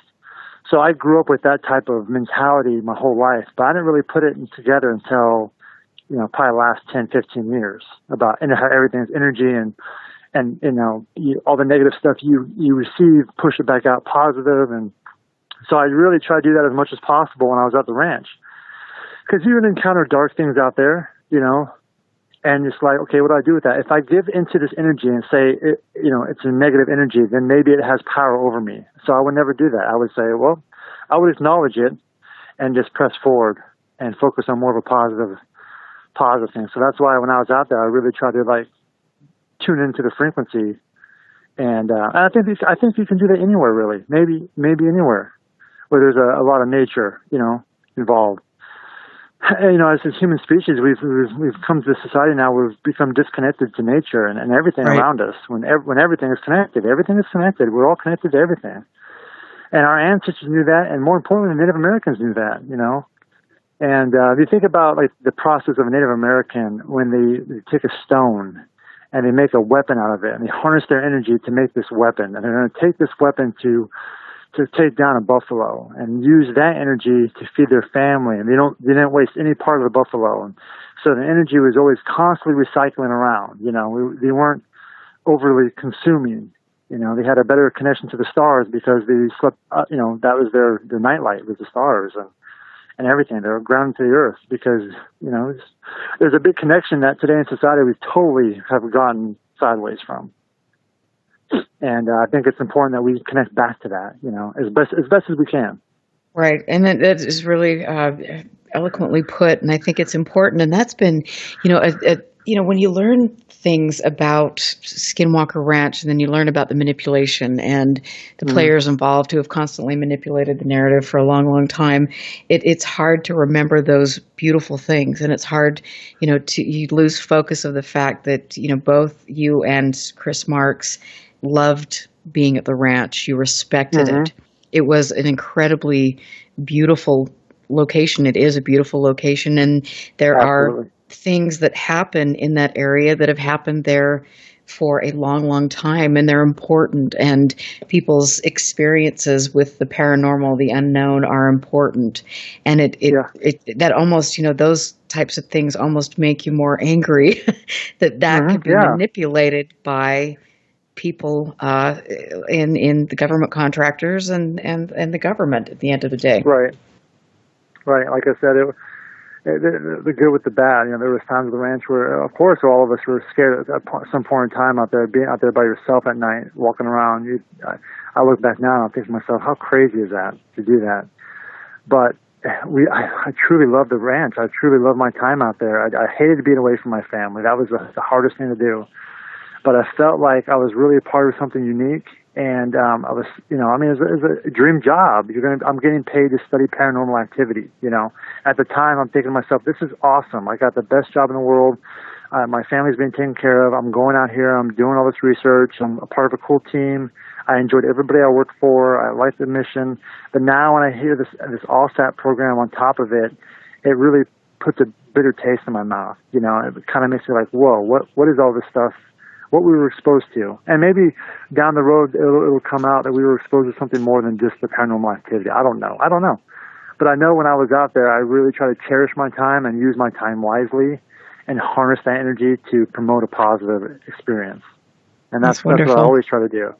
So I grew up with that type of mentality my whole life, but I didn't really put it together until probably the last 10, 15 years, about how everything's energy and all the negative stuff you receive, push it back out positive. And so I really try to do that as much as possible when I was at the ranch, because you would encounter dark things out there, and it's like, okay, what do I do with that? If I give into this energy and say, it's a negative energy, then maybe it has power over me. So I would never do that. I would say, well, I would acknowledge it and just press forward and focus on more of a positive thing. So that's why when I was out there, I really tried to tune into the frequency, and I think you can do that anywhere, really. Maybe anywhere where there's a lot of nature, involved. As a human species, we've come to this society now where we've become disconnected to nature and everything around us. When everything is connected, we're all connected to everything. And our ancestors knew that, and more importantly, the Native Americans knew that, And if you think about the process of a Native American, when they take a stone and they make a weapon out of it, and they harness their energy to make this weapon, and they're going to take this weapon to take down a buffalo and use that energy to feed their family, and they didn't waste any part of the buffalo, and so the energy was always constantly recycling around. They weren't overly consuming. They had a better connection to the stars because they slept. That was their nightlight, was the stars and everything. They're grounded to the earth because, there's a big connection that today in society we totally have gotten sideways from. And I think it's important that we connect back to that, as best as we can. Right. And that is really eloquently put. And I think it's important. And that's been, when you learn things about Skinwalker Ranch, and then you learn about the manipulation and the players involved who have constantly manipulated the narrative for a long, long time, it's hard to remember those beautiful things. And it's hard, you lose focus of the fact that, both you and Chris Marx loved being at the ranch. You respected it. It was an incredibly beautiful location. It is a beautiful location, and there are things that happen in that area that have happened there for a long, long time, and they're important, and people's experiences with the paranormal, the unknown, are important. And it that almost, those types of things almost make you more angry that could be manipulated by people in the government contractors and the government at the end of the day. Right. Like I said, the good with the bad. There was times at the ranch where, of course, all of us were scared at some point in time being out there by yourself at night, walking around. I look back now and I think to myself, how crazy is that to do that? But I truly love the ranch. I truly love my time out there. I hated being away from my family. That was the hardest thing to do. But I felt like I was really a part of something unique. And I was, it's a dream job. I'm getting paid to study paranormal activity. At the time, I'm thinking to myself, this is awesome. I got the best job in the world. My family's being taken care of. I'm going out here. I'm doing all this research. I'm a part of a cool team. I enjoyed everybody I worked for. I liked the mission. But now when I hear this ALSAT program on top of it, it really puts a bitter taste in my mouth. It kind of makes me like, whoa, what is all this stuff? What we were exposed to. And maybe down the road it'll come out that we were exposed to something more than just the paranormal activity. I don't know. But I know when I was out there, I really tried to cherish my time and use my time wisely and harness that energy to promote a positive experience. And that's what I always try to do.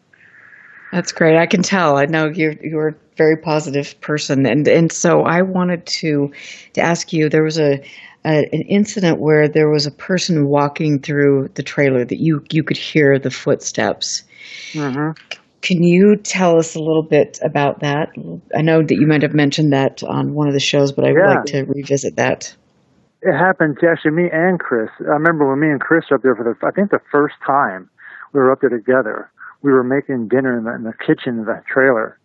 That's great. I can tell. I know you're a very positive person. And so I wanted to ask you, there was an incident where there was a person walking through the trailer that you could hear the footsteps. Mm-hmm. Can you tell us a little bit about that? I know that you might have mentioned that on one of the shows, but I would like to revisit that. It happened to actually me and Chris. I remember when me and Chris were up there for the first time we were up there together. We were making dinner in the kitchen of that trailer,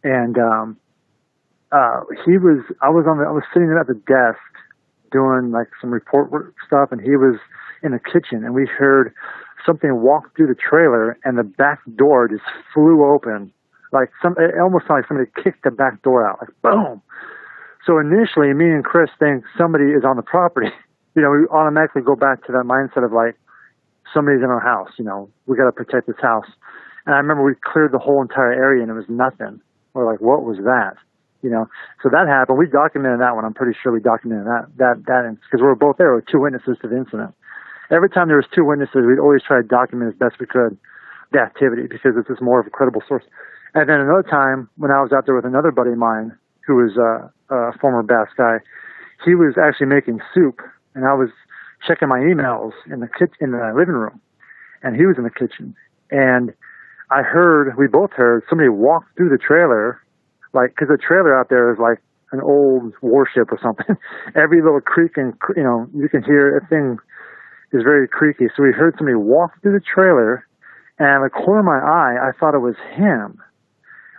and I was sitting at the desk doing like some report work stuff, and he was in the kitchen, and we heard something walk through the trailer, and the back door just flew open. It almost sounded like somebody kicked the back door out, like boom. So initially, me and Chris think somebody is on the property. We automatically go back to that mindset of like, somebody's in our house, we got to protect this house. And I remember we cleared the whole entire area and it was nothing. We're like, what was that? So that happened. We documented that one. I'm pretty sure we documented that because we were both there with two witnesses to the incident. Every time there was two witnesses, we'd always try to document as best we could the activity because it's just more of a credible source. And then another time when I was out there with another buddy of mine who was a former bass guy, he was actually making soup and I was checking my emails in the living room, and he was in the kitchen. And we both heard somebody walk through the trailer, because the trailer out there is like an old warship or something. Every little creak and you can hear a thing is very creaky. So we heard somebody walk through the trailer, and out of the corner of my eye, I thought it was him.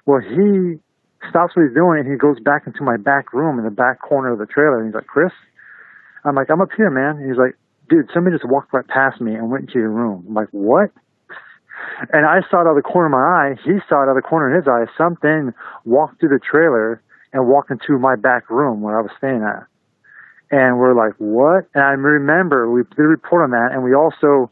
Well, he stops what he's doing and he goes back into my back room in the back corner of the trailer, and he's like, Chris? I'm like, I'm up here, man. And he's like, dude, somebody just walked right past me and went into your room. I'm like, what? And I saw it out of the corner of my eye. He saw it out of the corner of his eye. Something walked through the trailer and walked into my back room where I was staying at. And we're like, what? And I remember we did a report on that, and we also,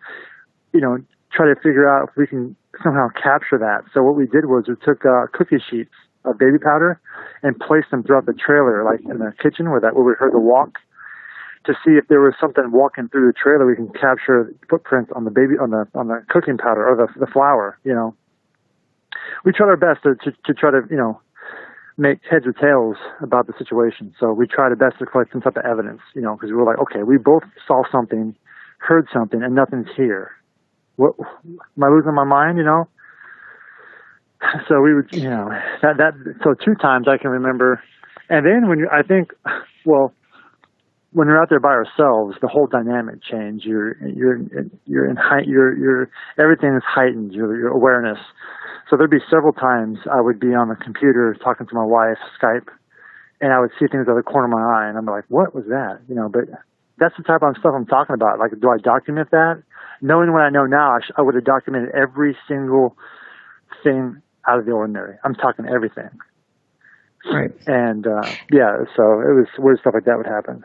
try to figure out if we can somehow capture that. So what we did was we took cookie sheets of baby powder and placed them throughout the trailer, like in the kitchen where we heard the walk, to see if there was something walking through the trailer. We can capture footprints on the cooking powder or the flour. We tried our best to try to make heads or tails about the situation. So we tried our best to collect some type of evidence, because we were like, okay, we both saw something, heard something, and nothing's here. What am I losing my mind? So we would, so two times I can remember, and then when you're out there by ourselves, the whole dynamic changed. You're in height. Everything is heightened. Your awareness. So there'd be several times I would be on the computer talking to my wife, Skype, and I would see things out of the corner of my eye, and I'm like, what was that? But that's the type of stuff I'm talking about. Like, do I document that? Knowing what I know now, I would have documented every single everything out of the ordinary. I'm talking everything. Right. And, so it was weird stuff like that would happen.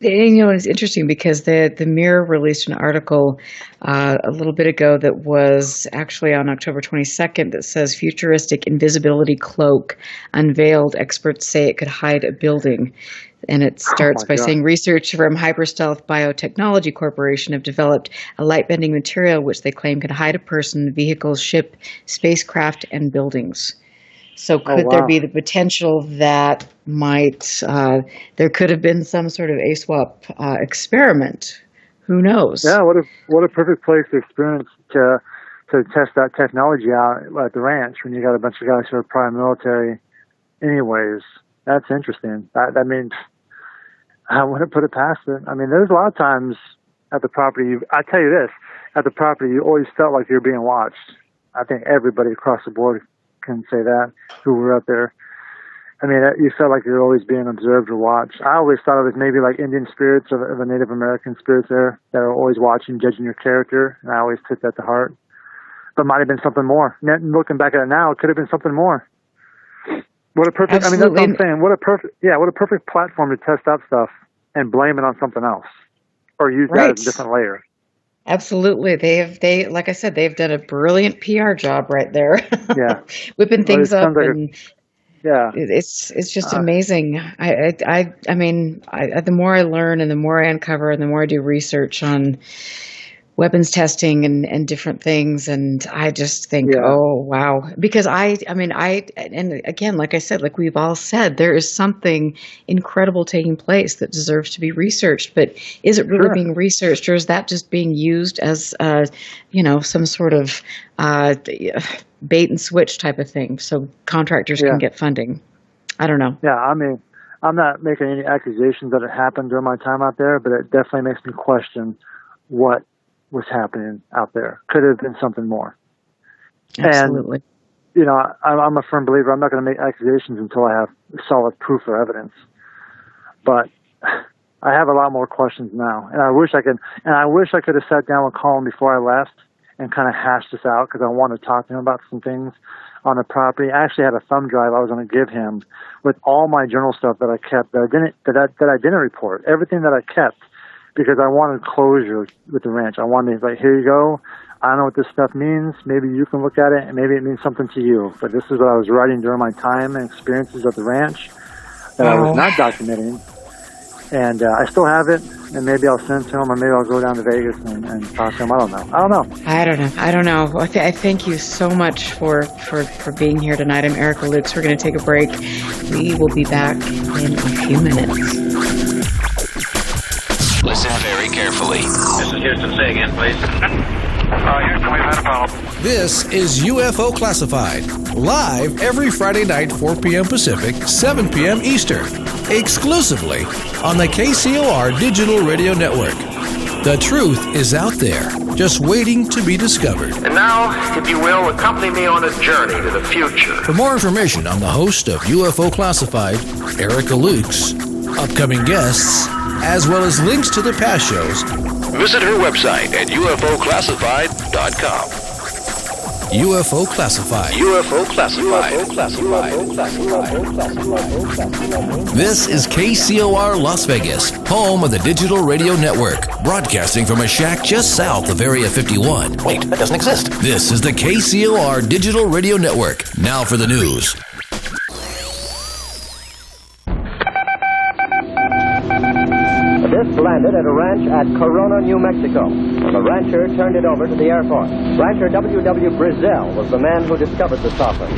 And, it's interesting because the Mirror released an article a little bit ago that was actually on October 22nd that says futuristic invisibility cloak unveiled. Experts say it could hide a building. And it starts by saying research from Hyperstealth Biotechnology Corporation have developed a light-bending material which they claim can hide a person, vehicles, ship, spacecraft, and buildings. So could there be the potential that there could have been some sort of ASWAP experiment? Who knows? Yeah, what a perfect place to experience to test that technology out at the ranch when you got a bunch of guys who are prior military anyways. That's interesting. I mean, I wouldn't put it past it. I mean, there's a lot of times at the property, I tell you this, at the property you always felt like you're being watched. I think everybody across the board can say that, who were out there. I mean, you felt like you're always being observed or watched. I always thought it was maybe like Indian spirits or the Native American spirits there that are always watching, judging your character, and I always took that to heart. But it might have been something more. Looking back at it now, it could have been something more. What a perfect, Absolutely. I mean, that's what I'm saying. What a perfect platform to test out stuff and blame it on something else or use that as a different layer. Absolutely. They like I said, they've done a brilliant PR job right there. Yeah. Whipping things up. Yeah. It's just amazing. I mean, the more I learn and the more I uncover and the more I do research on weapons testing and different things, and I just think, oh wow, because I mean, and again, like I said, like we've all said, there is something incredible taking place that deserves to be researched. But is it really being researched, or is that just being used as some sort of bait and switch type of thing, so contractors can get funding? I don't know. Yeah, I mean, I'm not making any accusations that it happened during my time out there, but it definitely makes me question what was happening out there. Could have been something more. Absolutely. And, I'm a firm believer. I'm not going to make accusations until I have solid proof or evidence. But I have a lot more questions now, and I wish I could have sat down with Colin before I left and kind of hashed this out, because I want to talk to him about some things on the property. I actually had a thumb drive I was going to give him with all my journal stuff that I kept that I didn't report, everything that I kept, because I wanted closure with the ranch. I wanted to, like, here you go. I don't know what this stuff means. Maybe you can look at it, and maybe it means something to you. But this is what I was writing during my time and experiences at the ranch that I was not documenting. And I still have it, and maybe I'll send it to him, or maybe I'll go down to Vegas and talk to him. I don't know. I don't know. I thank you so much for being here tonight. I'm Erica Lukes. We're going to take a break. We will be back in a few minutes. Listen very carefully. This is Houston. Say again, please. Houston, we've had a problem. This is UFO Classified, live every Friday night, 4 p.m. Pacific, 7 p.m. Eastern, exclusively on the KCOR Digital Radio Network. The truth is out there, just waiting to be discovered. And now, if you will, accompany me on a journey to the future. For more information on the host of UFO Classified, Erica Lukes, upcoming guests, as well as links to the past shows, visit her website at ufoclassified.com. UFO Classified. UFO Classified. This is KCOR Las Vegas, home of the Digital Radio Network, broadcasting from a shack just south of Area 51. Wait, that doesn't exist. This is the KCOR Digital Radio Network. Now for the news. This landed at a ranch at Corona, New Mexico. The rancher turned it over to the Air Force. Rancher W.W. Brazil was the man who discovered the saucer.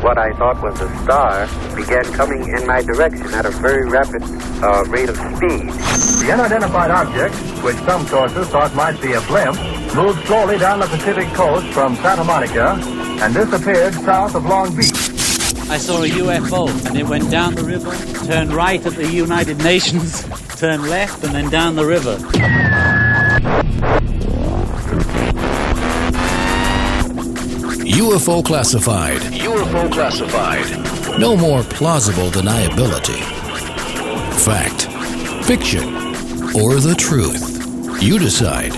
What I thought was a star began coming in my direction at a very rapid rate of speed. The unidentified object, which some sources thought might be a blimp, moved slowly down the Pacific coast from Santa Monica and disappeared south of Long Beach. I saw a UFO, and it went down the river, turned right at the United Nations, turned left, and then down the river. UFO Classified. UFO Classified. No more plausible deniability. Fact, fiction, or the truth. You decide.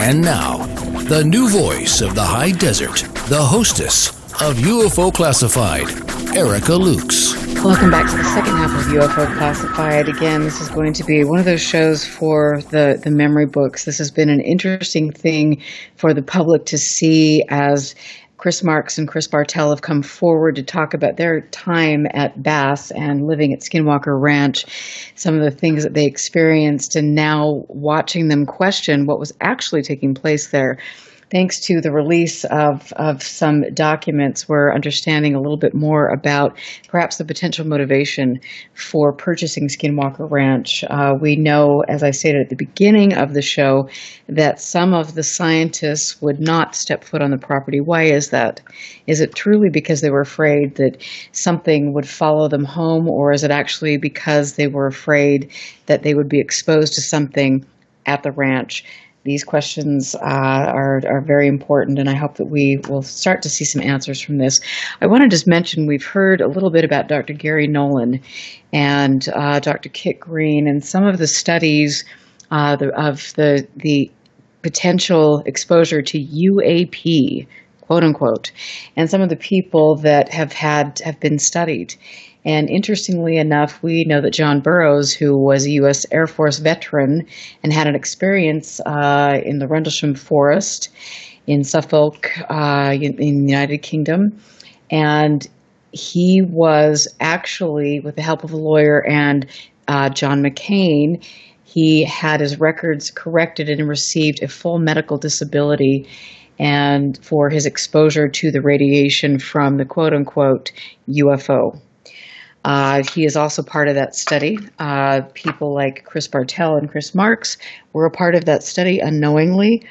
And now, the new voice of the high desert, the hostess of UFO Classified, Erica Lukes. Welcome back to the second half of UFO Classified. Again, this is going to be one of those shows for the memory books. This has been an interesting thing for the public to see as Chris Marx and Chris Bartel have come forward to talk about their time at Bass and living at Skinwalker Ranch, some of the things that they experienced, and now watching them question what was actually taking place there. Thanks to the release of some documents, we're understanding a little bit more about perhaps the potential motivation for purchasing Skinwalker Ranch. We know, as I stated at the beginning of the show, that some of the scientists would not step foot on the property. Why is that? Is it truly because they were afraid that something would follow them home, or is it actually because they were afraid that they would be exposed to something at the ranch? These questions are very important, and I hope that we will start to see some answers from this. I want to just mention we've heard a little bit about Dr. Gary Nolan and Dr. Kit Green and some of the studies of the potential exposure to UAP, quote unquote, and some of the people that have been studied. And interestingly enough, we know that John Burroughs, who was a U.S. Air Force veteran and had an experience in the Rendlesham Forest in Suffolk, in the United Kingdom, and he was actually, with the help of a lawyer and John McCain, he had his records corrected and received a full medical disability and for his exposure to the radiation from the quote-unquote UFO. He is also part of that study. People like Chris Bartel and Chris Marx were a part of that study unknowingly.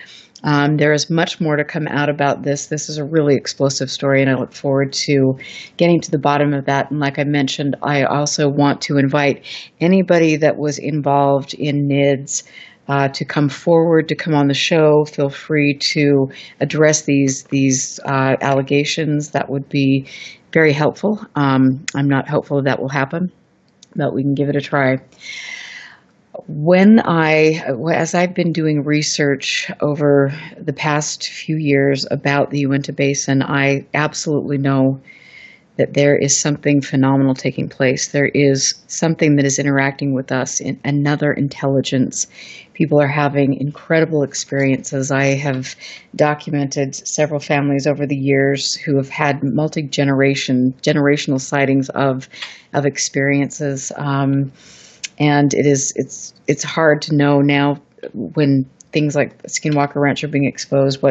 There is much more to come out about this. This is a really explosive story, and I look forward to getting to the bottom of that. And like I mentioned, I also want to invite anybody that was involved in NIDS to come forward, to come on the show. Feel free to address these allegations. That would be very helpful. I'm not hopeful that will happen, but we can give it a try. As I've been doing research over the past few years about the Uinta Basin, I absolutely know that there is something phenomenal taking place. There is something that is interacting with us in another intelligence. People are having incredible experiences. I have documented several families over the years who have had generational sightings of experiences. And it's hard to know now when things like Skinwalker Ranch are being exposed,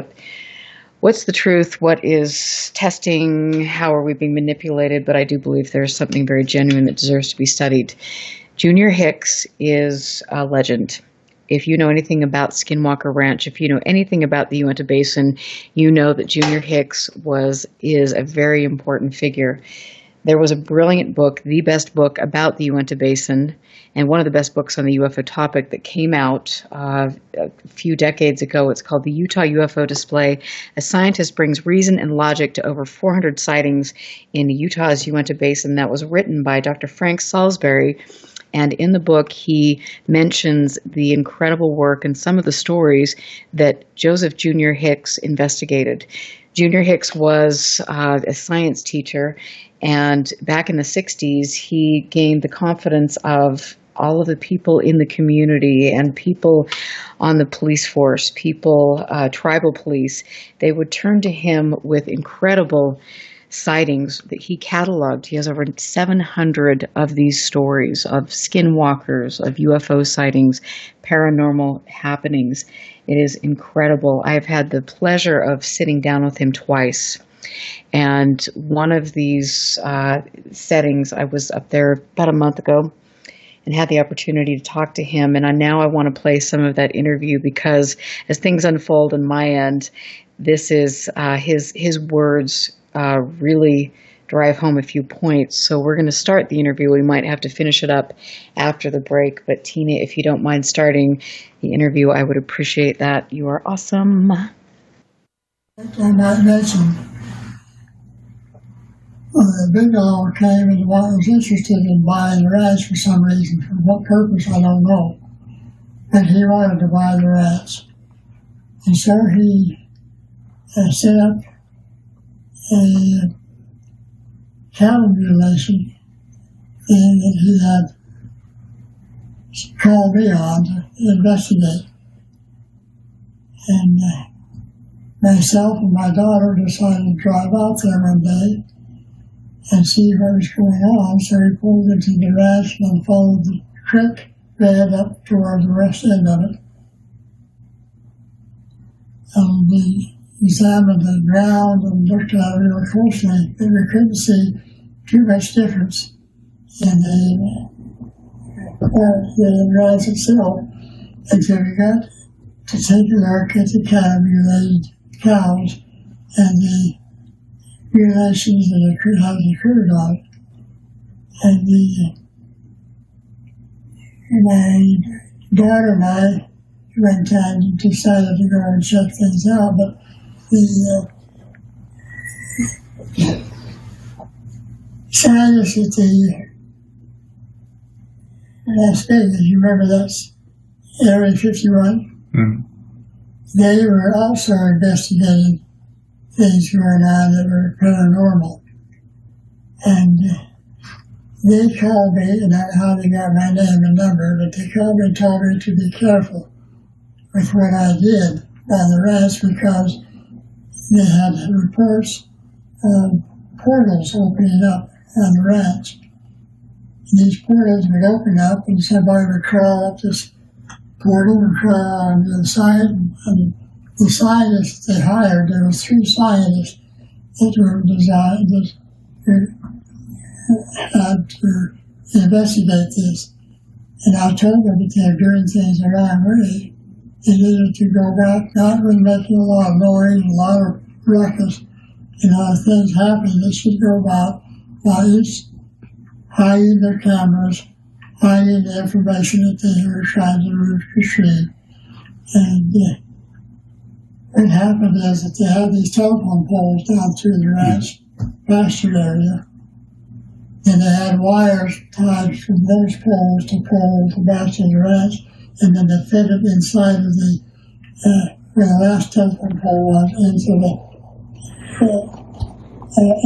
what's the truth, what is testing, how are we being manipulated, but I do believe there's something very genuine that deserves to be studied. Junior Hicks is a legend. If you know anything about Skinwalker Ranch, if you know anything about the Uinta Basin, you know that Junior Hicks is a very important figure. There was a brilliant book, the best book about the Uinta Basin, and one of the best books on the UFO topic that came out a few decades ago. It's called The Utah UFO Display. A scientist brings reason and logic to over 400 sightings in Utah's Uinta Basin. That was written by Dr. Frank Salisbury. And in the book, he mentions the incredible work and some of the stories that Joseph Junior Hicks investigated. Junior Hicks was a science teacher, and back in the 60s, he gained the confidence of all of the people in the community and people on the police force, tribal police. They would turn to him with incredible sightings that he cataloged. He has over 700 of these stories of skinwalkers, of UFO sightings, paranormal happenings. It is incredible. I've had the pleasure of sitting down with him twice. And one of these settings, I was up there about a month ago and had the opportunity to talk to him. And now I want to play some of that interview because as things unfold on my end, this is his words really drive home a few points. So we're going to start the interview. We might have to finish it up after the break. But Tina, if you don't mind starting the interview, I would appreciate that. You are awesome. I might mention the big dog came and was interested in buying the ranch for some reason. For what purpose, I don't know. And he wanted to buy the ranch. And so he set up a cattle mutilation thing that he had called me on to investigate. And myself and my daughter decided to drive out there one day and see what was going on. So we pulled into the ranch and followed the creek bed up toward the west end of it. And we examined the ground and looked at it real closely, but we couldn't see too much difference in the ranch itself until we got to take a look at the cattle-mutilated cows and the mutilations that had occurred on it. And my daughter and I one time decided to go and check things out, but the scientists at the Las Vegas, you remember that's Area 51? Mm. They were also investigating things going on that were paranormal. And they called me, and I don't know how they got my name and number, but they called me and told me to be careful with what I did on the ranch because they had reports of portals opening up on the ranch. And these portals would open up and somebody would crawl up this portal and crawl on the side. And the scientists they hired, there were 3 scientists that were designed to investigate this. And I told them that they were doing things the wrong way. They needed to go back, not really making a lot of noise, a lot of ruckus, and a lot of things happening. They should go about by each hiding their cameras, hiding the information that they were trying to retrieve. And what happened is that they had these telephone poles down through the ranch pasture area, and they had wires tied from those poles to poles to back to the ranch, and then they fit it inside of the where the last telephone pole was into the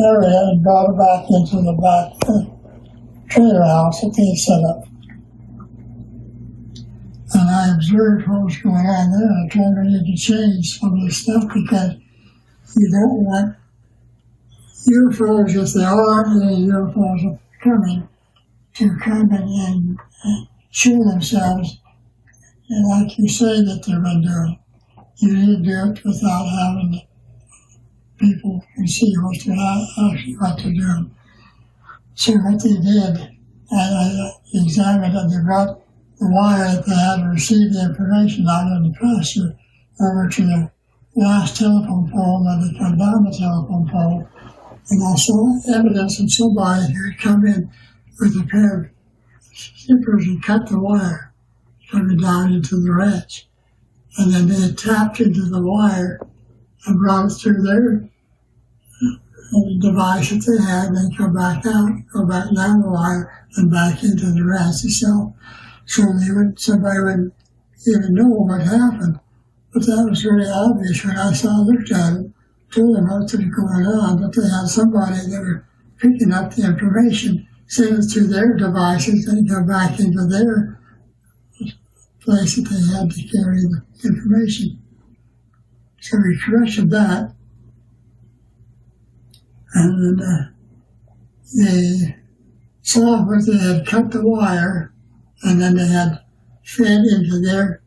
area and brought it back into the back trailer house that they had set up. And I observed what was going on there. I told them I need to change some of this stuff because you don't want UFOs, if there are any UFOs coming, to come in and show themselves. And like you say that they've been doing, you need to do it without having people can see what they're doing. So what they did, I examined and they brought the wire that they had to receive the information out of the pasture over to the last telephone pole, and they come down the telephone pole. And I saw evidence of somebody who had come in with a pair of snippers and cut the wire coming down into the ranch. And then they tapped into the wire and brought it through their device that they had, and then come back out, go back down the wire and back into the ranch itself. So somebody wouldn't even know what happened. But that was really obvious when I looked at it, told them what was going on, but they had somebody that were picking up the information, send it through their devices, and go back into their place that they had to carry the information. So we corrected that, and then they saw where they had cut the wire, and then they had fed into their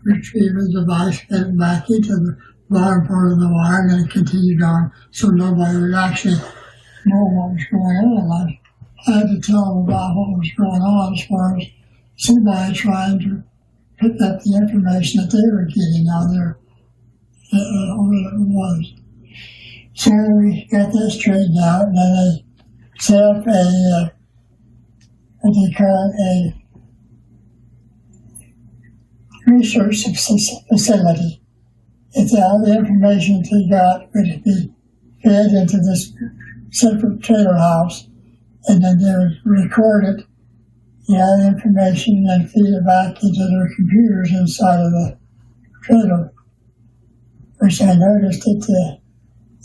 retriever device, fed it back into the bottom part of the wire, and then it continued on, so nobody would actually know what was going on. I had to tell them about what was going on as far as somebody trying to pick up the information that they were getting out there, whatever it was. So we got that straightened out, and then they set up what they call a research facility. It's all the information that they got would be fed into this separate trailer house, and then they would record it, all the information, and then feed it back into their computers inside of the trailer. Which I noticed that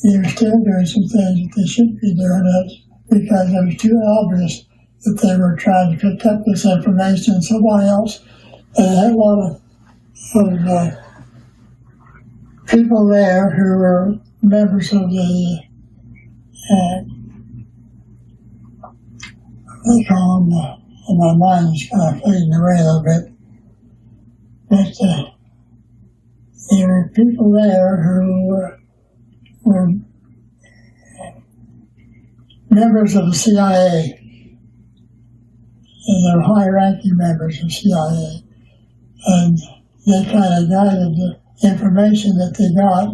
they're still doing some things that they shouldn't be doing it because it was too obvious that they were trying to pick up this information and somebody else. They had a lot of people there who were members of the, they call them, my mind's kind of fading away a little bit, but there were people there who were members of the CIA, and they were high-ranking members of the CIA, and they kind of guided the information that they got,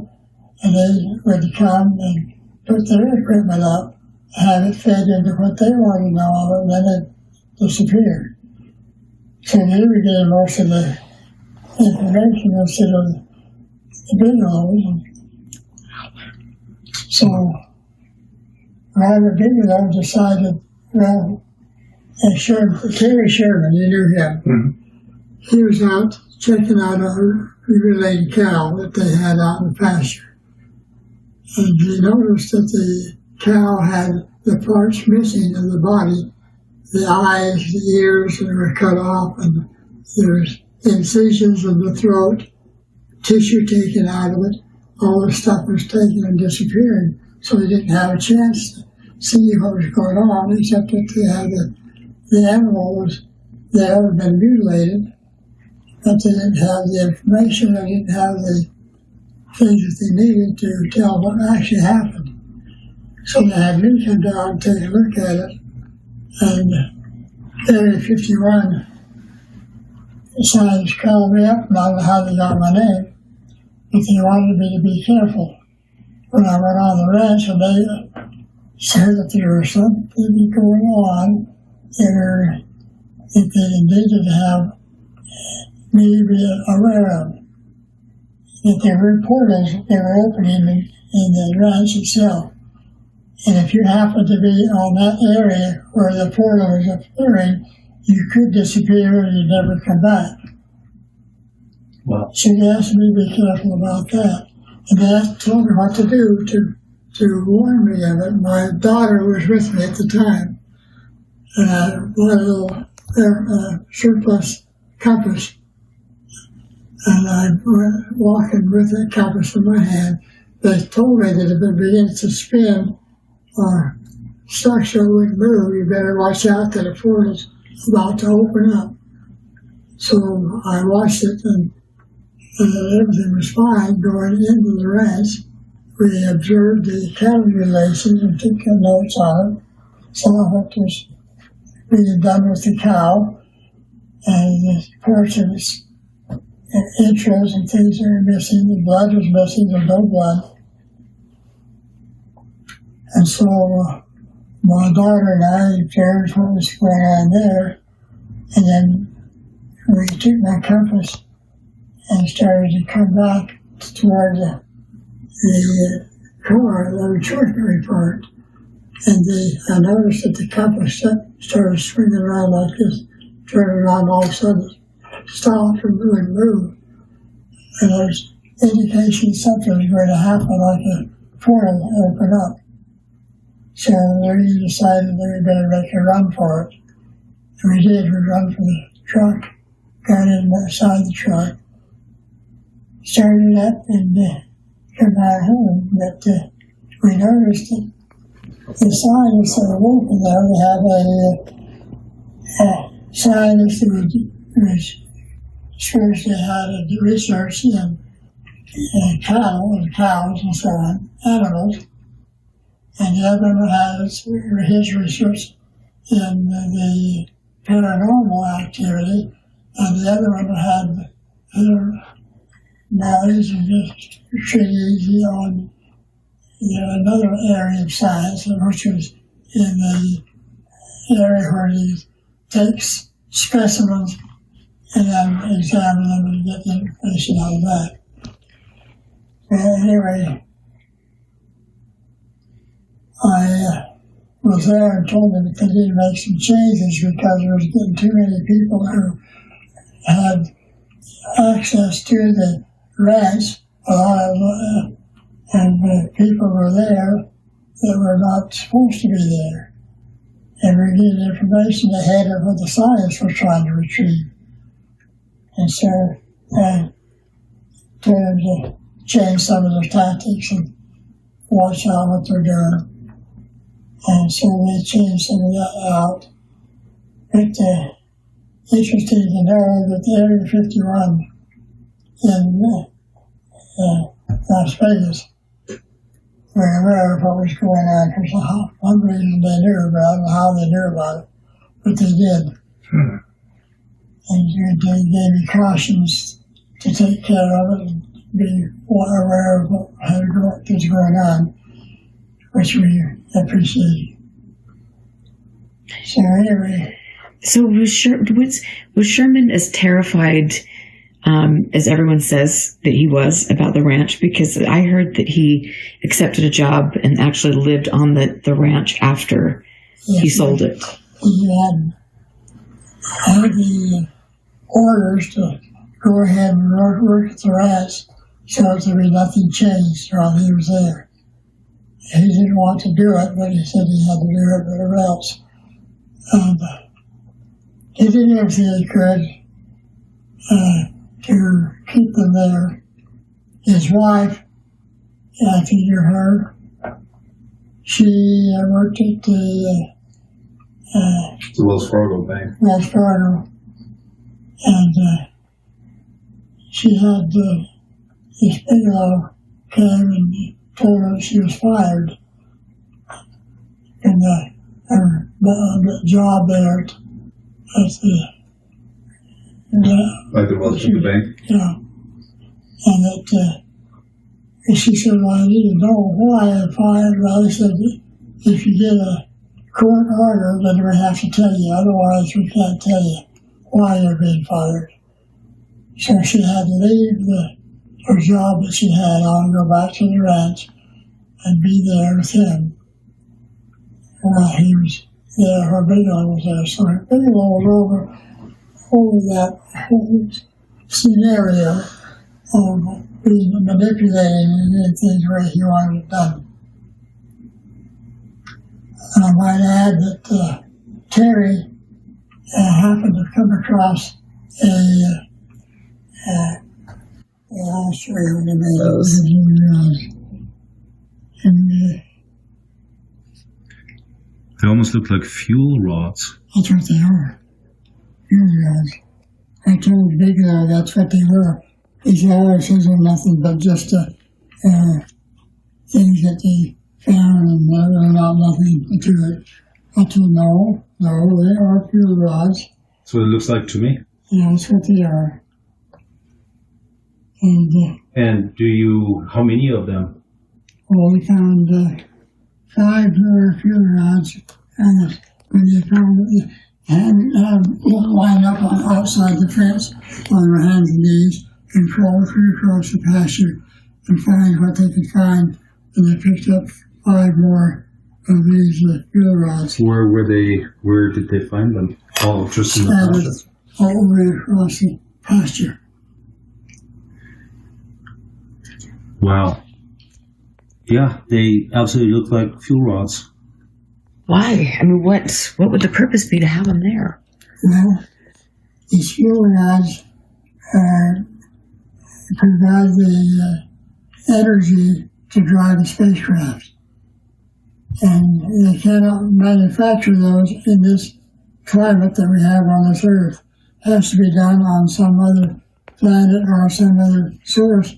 and they would come and put their equipment up, have it fed into what they wanted to know of it, and then it disappeared. So they were getting most of the information instead of the Bigelows. So Robert Bigelow decided, well, Terry Sherman, you knew him. Mm-hmm. He was out checking out a related cow that they had out in the pasture. And he noticed that the cow had the parts missing in the body, the eyes, the ears that were cut off, and there was incisions in the throat, tissue taken out of it. All the stuff was taken and disappeared, so they didn't have a chance to see what was going on, except that they had the animal was there had been mutilated, but they didn't have the information, they didn't have the things that they needed to tell what actually happened. So they had me come down and take a look at it, and Area 51 scientists called me up, and I don't know how they got my name, but they wanted me to be careful when I went on the ranch, and they said that there was something going on that they needed to have me to be aware of. That there were portals that they were opening in the ranch itself. And if you happen to be on that area where the portal is appearing, you could disappear and you'd never come back. Wow. So they asked me to be careful about that. And they told me what to do to warn me of it. My daughter was with me at the time. And I bought a little surplus compass. And I went walking with that compass in my hand. They told me that if it begins to spin or structure wouldn't move, you better watch out that the portal's about to open up. So I watched it, and everything was fine going into the ranch. We observed the cattle relations and took notes on it. Some of it was being done with the cow, and the parts of its intros and things that were missing. The blood was missing, there was no blood. And so my daughter and I observed what was going on there, and then we took my compass and started to come back toward the car, the retractory part. And I noticed that the compass started swinging around like this, turning around, all of a sudden stopped and wouldn't move. And there was indication something was going to happen, like a portal open up. So we decided that we better make a run for it. And we did. We run for the truck, got in inside the truck, started up and come back home. But we noticed that the scientists that were working there, we had a scientist who was seriously had a research in cattle and cows and so on, animals. And the other one had his research in the paranormal activity, and the other one had their knowledge and just pretty easy on another area of science, which was in the area where he takes specimens and then examine them and get the information out of that. Well, anyway, I was there and told them that they needed to make some changes because there was getting too many people who had access to the ranch. A lot of And the people were there that were not supposed to be there. And we needed information ahead of what the science was trying to retrieve. And so I told them to change some of their tactics and watch out what they're doing. And so they changed some of that out. But interesting to know that the Area 51 in Las Vegas were aware of what was going on. Because one reason they knew about it and how they knew about it, but they did. And they gave me cautions to take care of it and be aware of what was going on, which we appreciate. So anyway. So was Sherman as terrified as everyone says that he was about the ranch? Because I heard that he accepted a job and actually lived on the ranch after he sold it. He had the orders to go ahead and work at the ranch so there be nothing changed while he was there. He didn't want to do it, but he said he had to do it or else. And he did everything he could to keep them there. His wife, I think you heard, she worked at the Wells Fargo Bank. Wells Fargo. And she had this Bigelow came and told her she was fired from the job there at Like the Wells Fargo Bank? Yeah. And that she said, well, I need to know why I fired. Well, I said, if you get a court order, then we have to tell you. Otherwise, we can't tell you why you're being fired. So she had to leave her job that she had on, go back to the ranch, and be there with him while he was there. Her Bigelow was there. So her Bigelow was over that whole scenario of being manipulated and doing things the way he wanted it done. And I might add that Terry happened to come across I'll show you what I made. And they almost look like fuel rods. That's what they are. Fuel rods. I told Bigelow that's what they were. He said, oh, these are nothing but just things that they found and they're not nothing to it. I told him, no, they are fuel rods. That's what it looks like to me. Yeah, that's what they are. And how many of them? Well, we found 5 fuel rods, and when they found it, they lined up on outside the fence on their hands and knees and crawled through across the pasture and find what they could find. And they picked up 5 more of these fuel rods. Where were they? Where did they find them? Oh, just in the pasture. All the way across the pasture. Wow. Yeah, they absolutely look like fuel rods. Why? I mean, what would the purpose be to have them there? Well, these fuel rods provide the energy to drive a spacecraft. And they cannot manufacture those in this climate that we have on this Earth. It has to be done on some other planet or some other source.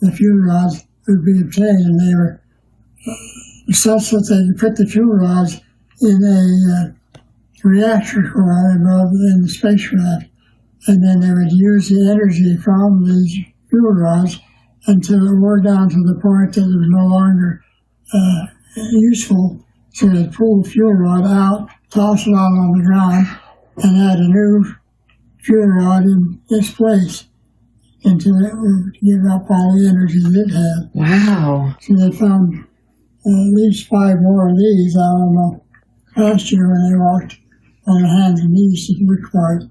The fuel rods would be obtained, and they were such that they could put the fuel rods in a reactor coil above in the spacecraft, and then they would use the energy from these fuel rods until it wore down to the point that it was no longer useful. So they'd pull the fuel rod out, toss it out on the ground, and add a new fuel rod in its place until it would give up all the energy it had. Wow. So they found at least 5 more of these out on the pasture when they walked on their hands and knees to look for it.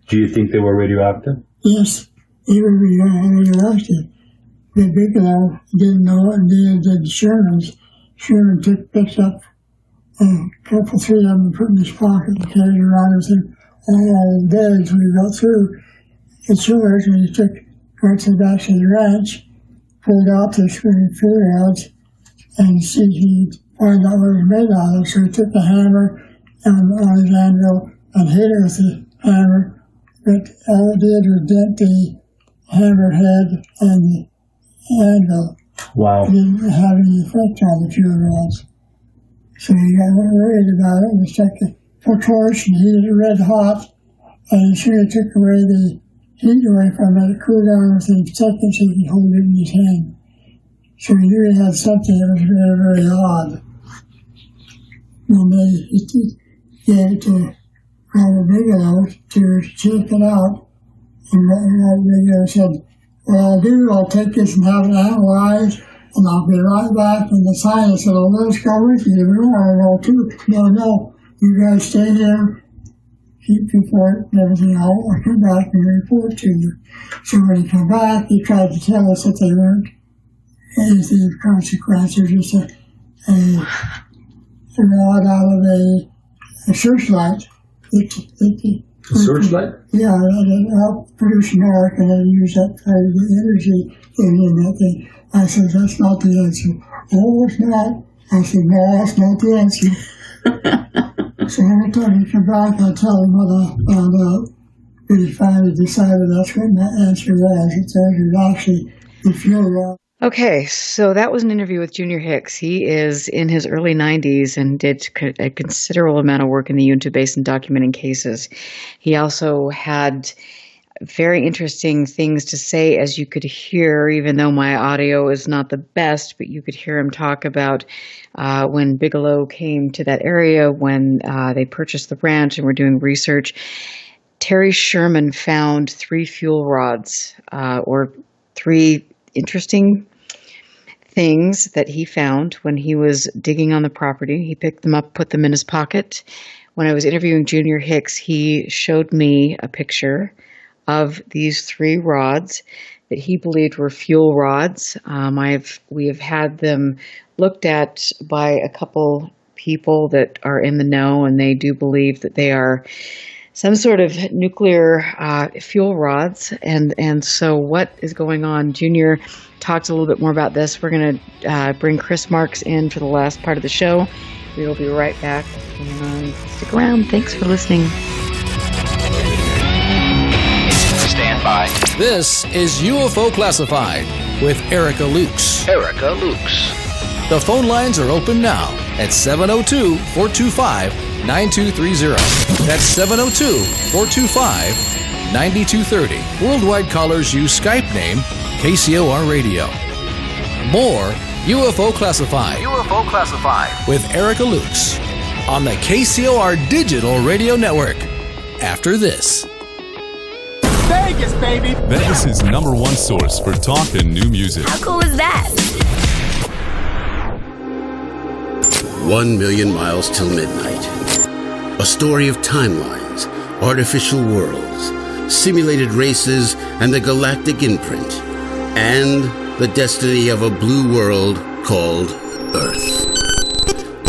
Do you think they were radioactive? Yes, they were radioactive. Bigelow didn't know it, and neither did the Shermans. Sherman picked up three of them, put in his pocket and carried around with him all the days we got through the chillers, and he went to the back to the ranch, pulled out the screen fuel rods, and see he'd find out what it was made out of. So he took the hammer on his anvil and hit it with the hammer, but all it did was dent the hammer head and the anvil. Wow. It didn't have any effect on the fuel rods. So he got worried about it, and he stuck the torch and heated it red hot, and as soon as he took away the heat away from it, it cooled down within seconds. He could hold it in his hand. So he knew he had something that was very, very odd. And he gave it to Robert Bigelow to check it out. And Robert Bigelow said, "What I'll take this and have it analyzed, and I'll be right back." And the scientist said, "Oh, let's go with you. We want to know too." No, you guys stay here, keep report and everything. I'll come back and report to you. So when he came back, he tried to tell us that they weren't anything of consequence. They're just a rod out of a searchlight. A searchlight? Yeah, it helped produce an arc, and then use that part of the energy in that thing. I said, "That's not the answer." "Oh, it's not." I said, "No, that's not the answer." So every time he came back, I'd tell him what I found out. But he finally decided that's what my answer was. It was actually the fuel rod. Okay, so that was an interview with Junior Hicks. He is in his early 90s and did a considerable amount of work in the Uinta Basin documenting cases. He also had very interesting things to say, as you could hear, even though my audio is not the best, but you could hear him talk about when Bigelow came to that area, when they purchased the ranch and were doing research. Terry Sherman found 3 fuel rods, or 3 interesting things that he found when he was digging on the property. He picked them up, put them in his pocket. When I was interviewing Junior Hicks, he showed me a picture of these 3 rods that he believed were fuel rods. We have had them looked at by a couple people that are in the know, and they do believe that they are some sort of nuclear fuel rods. And so what is going on? Junior talks a little bit more about this. We're going to bring Chris Marx in for the last part of the show. We will be right back. And stick around. Thanks for listening. Stand by. This is UFO Classified with Erica Lukes. Erica Lukes. The phone lines are open now at 702-425-9230. That's 702-425-9230. Worldwide callers use Skype name KCOR Radio. More UFO Classified. UFO Classified. With Erica Lukes on the KCOR Digital Radio Network. After this. Vegas, baby! Vegas' #1 source for talk and new music. How cool is that? 1 million miles till midnight. A story of timelines, artificial worlds, simulated races, and the galactic imprint, and the destiny of a blue world called Earth.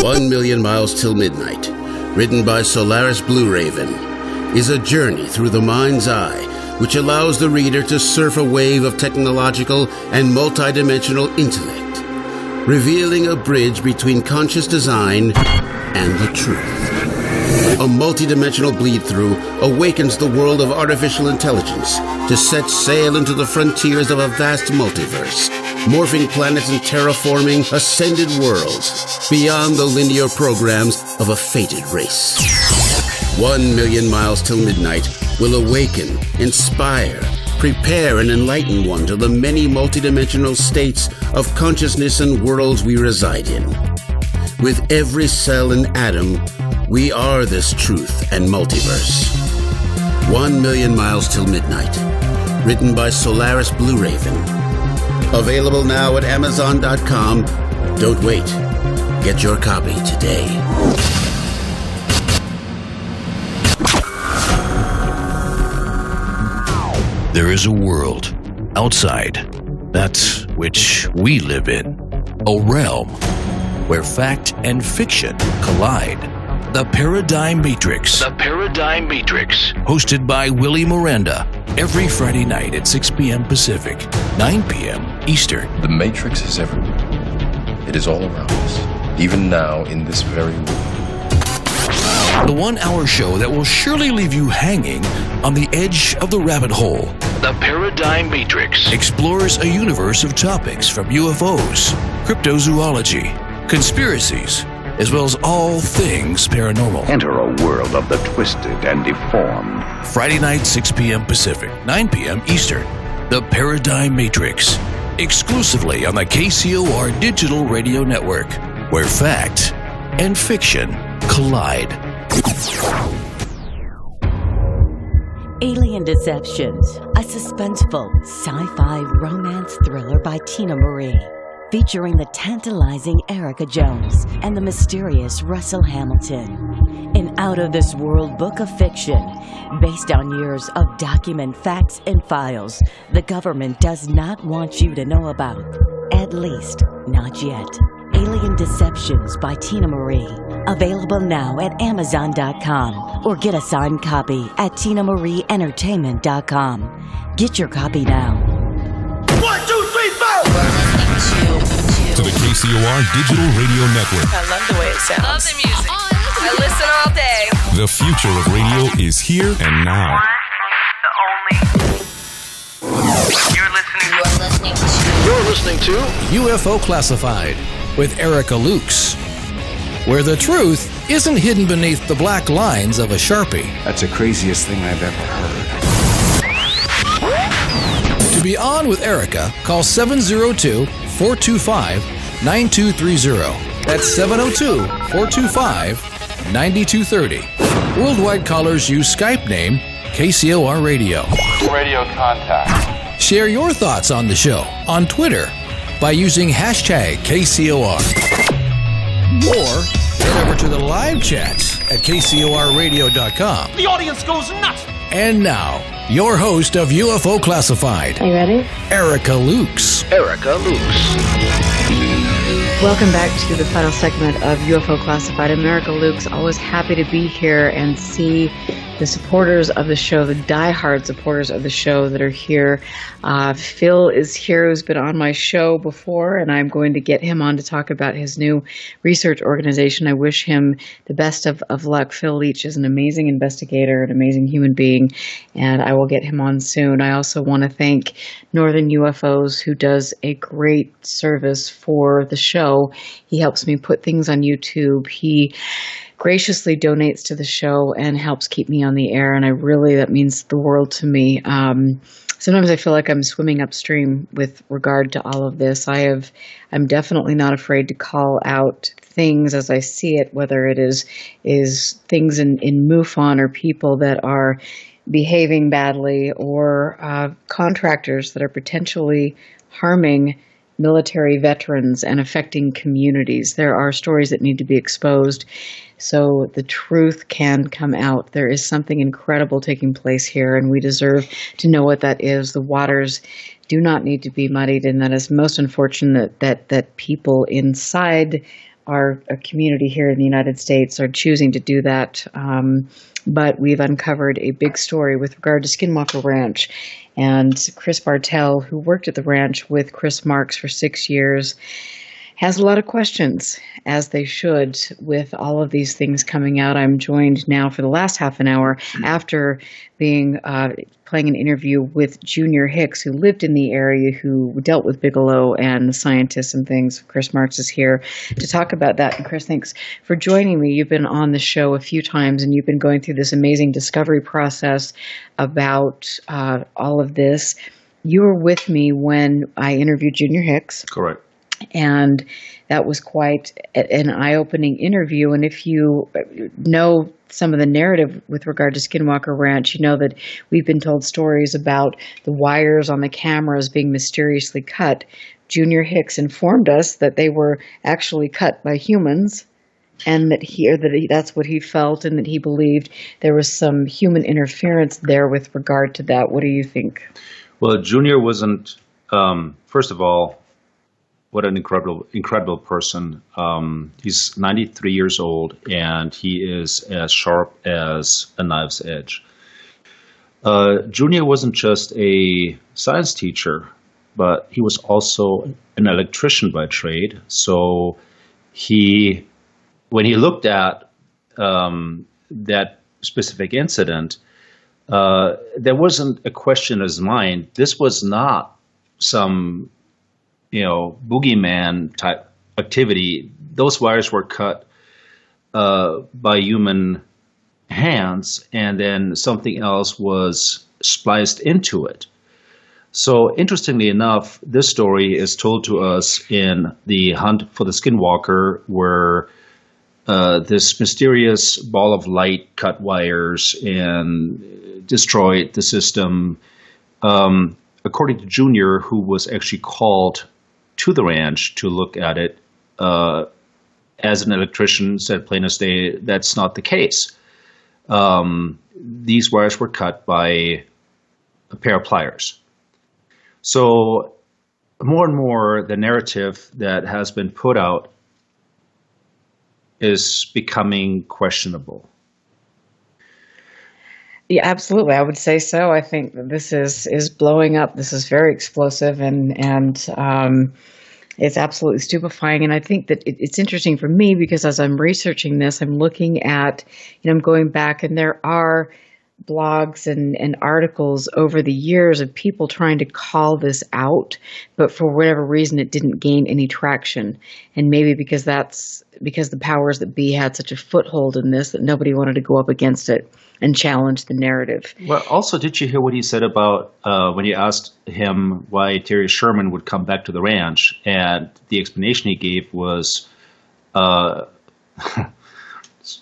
1 million miles till midnight, written by Solaris Blue Raven, is a journey through the mind's eye which allows the reader to surf a wave of technological and multidimensional intellect, revealing a bridge between conscious design and the truth. A multidimensional bleed-through awakens the world of artificial intelligence to set sail into the frontiers of a vast multiverse, morphing planets and terraforming ascended worlds beyond the linear programs of a fated race. 1 million miles till midnight will awaken, inspire, prepare, and enlighten one to the many multidimensional states of consciousness and worlds we reside in. With every cell and atom, we are this truth and multiverse. 1 million miles till midnight. Written by Solaris Blue Raven. Available now at Amazon.com. Don't wait. Get your copy today. There is a world outside that which we live in, a realm where fact and fiction collide. The Paradigm Matrix. The Paradigm Matrix. Hosted by Willie Miranda. Every Friday night at 6 p.m. Pacific, 9 p.m. Eastern. The Matrix is everywhere. It is all around us, even now in this very room. The 1-hour show that will surely leave you hanging on the edge of the rabbit hole. The Paradigm Matrix explores a universe of topics from UFOs, cryptozoology, conspiracies, as well as all things paranormal. Enter a world of the twisted and deformed. Friday night, 6 p.m. Pacific, 9 p.m. Eastern. The Paradigm Matrix. Exclusively on the KCOR Digital Radio Network, where fact and fiction collide. Alien Deceptions, a suspenseful sci-fi romance thriller by Tina Marie, featuring the tantalizing Erica Jones and the mysterious Russell Hamilton. An out-of-this-world book of fiction based on years of document facts and files the government does not want you to know about. At least, not yet. Alien Deceptions by Tina Marie. Available now at Amazon.com or get a signed copy at TinaMarieEntertainment.com. Get your copy now. 1, 2, 3, 4! To the KCOR Digital Radio Network. I love the way it sounds. Love the music. I listen all day. The future of radio is here and now. You're listening to UFO Classified with Erica Lukes, where the truth isn't hidden beneath the black lines of a Sharpie. That's the craziest thing I've ever heard. To be on with Erica, call 702-425-9230. That's 702-425-9230. Worldwide callers use Skype name KCOR Radio. Radio contact. Share your thoughts on the show on Twitter by using hashtag KCOR. Or head over to the live chats at KCORradio.com. The audience goes nuts! And now, your host of UFO Classified. Are you ready? Erica Lukes. Erica Lukes. Welcome back to the final segment of UFO Classified. I'm Erica Lukes, always happy to be here and see the supporters of the show, the diehard supporters of the show that are here. Phil is here, who's been on my show before, and I'm going to get him on to talk about his new research organization. I wish him the best of luck. Phil Leach is an amazing investigator, an amazing human being, and I will get him on soon. I also want to thank Northern UFOs, who does a great service for the show. He helps me put things on YouTube. He graciously donates to the show and helps keep me on the air, and that means the world to me. Sometimes I feel like I'm swimming upstream with regard to all of this. I'm definitely not afraid to call out things as I see it, whether it is things in MUFON or people that are behaving badly or contractors that are potentially harming military veterans and affecting communities. There are stories that need to be exposed so the truth can come out. There is something incredible taking place here, and we deserve to know what that is. The waters do not need to be muddied, and that is most unfortunate that people inside our community here in the United States are choosing to do that. But we've uncovered a big story with regard to Skinwalker Ranch. And Chris Bartel, who worked at the ranch with Chris Marx for 6 years, has a lot of questions, as they should, with all of these things coming out. I'm joined now for the last half an hour after playing an interview with Junior Hicks, who lived in the area, who dealt with Bigelow and the scientists and things. Chris Marx is here to talk about that. And Chris, thanks for joining me. You've been on the show a few times, and you've been going through this amazing discovery process about all of this. You were with me when I interviewed Junior Hicks. Correct. And that was quite an eye-opening interview. And if you know some of the narrative with regard to Skinwalker Ranch, you know that we've been told stories about the wires on the cameras being mysteriously cut. Junior Hicks informed us that they were actually cut by humans, and that that's what he felt, and that he believed there was some human interference there with regard to that. What do you think? Well, Junior wasn't First of all, what an incredible person. He's 93 years old, and he is as sharp as a knife's edge. Junior wasn't just a science teacher, but he was also an electrician by trade. So when he looked at that specific incident, there wasn't a question in his mind. This was not some, boogeyman type activity. Those wires were cut by human hands, and then something else was spliced into it. So interestingly enough, this story is told to us in The Hunt for the Skinwalker, where this mysterious ball of light cut wires and destroyed the system. According to Junior, who was actually called to the ranch to look at it, as an electrician, said plain as day, that's not the case. These wires were cut by a pair of pliers. So more and more, the narrative that has been put out is becoming questionable. Yeah, absolutely. I would say so. I think that this is blowing up. This is very explosive, and it's absolutely stupefying. And I think that it's interesting for me because as I'm researching this, I'm looking at, I'm going back, and there are blogs and articles over the years of people trying to call this out, but for whatever reason, it didn't gain any traction. And maybe because the powers that be had such a foothold in this that nobody wanted to go up against it and challenge the narrative. Well, also, did you hear what he said about when you asked him why Terry Sherman would come back to the ranch? And the explanation he gave was,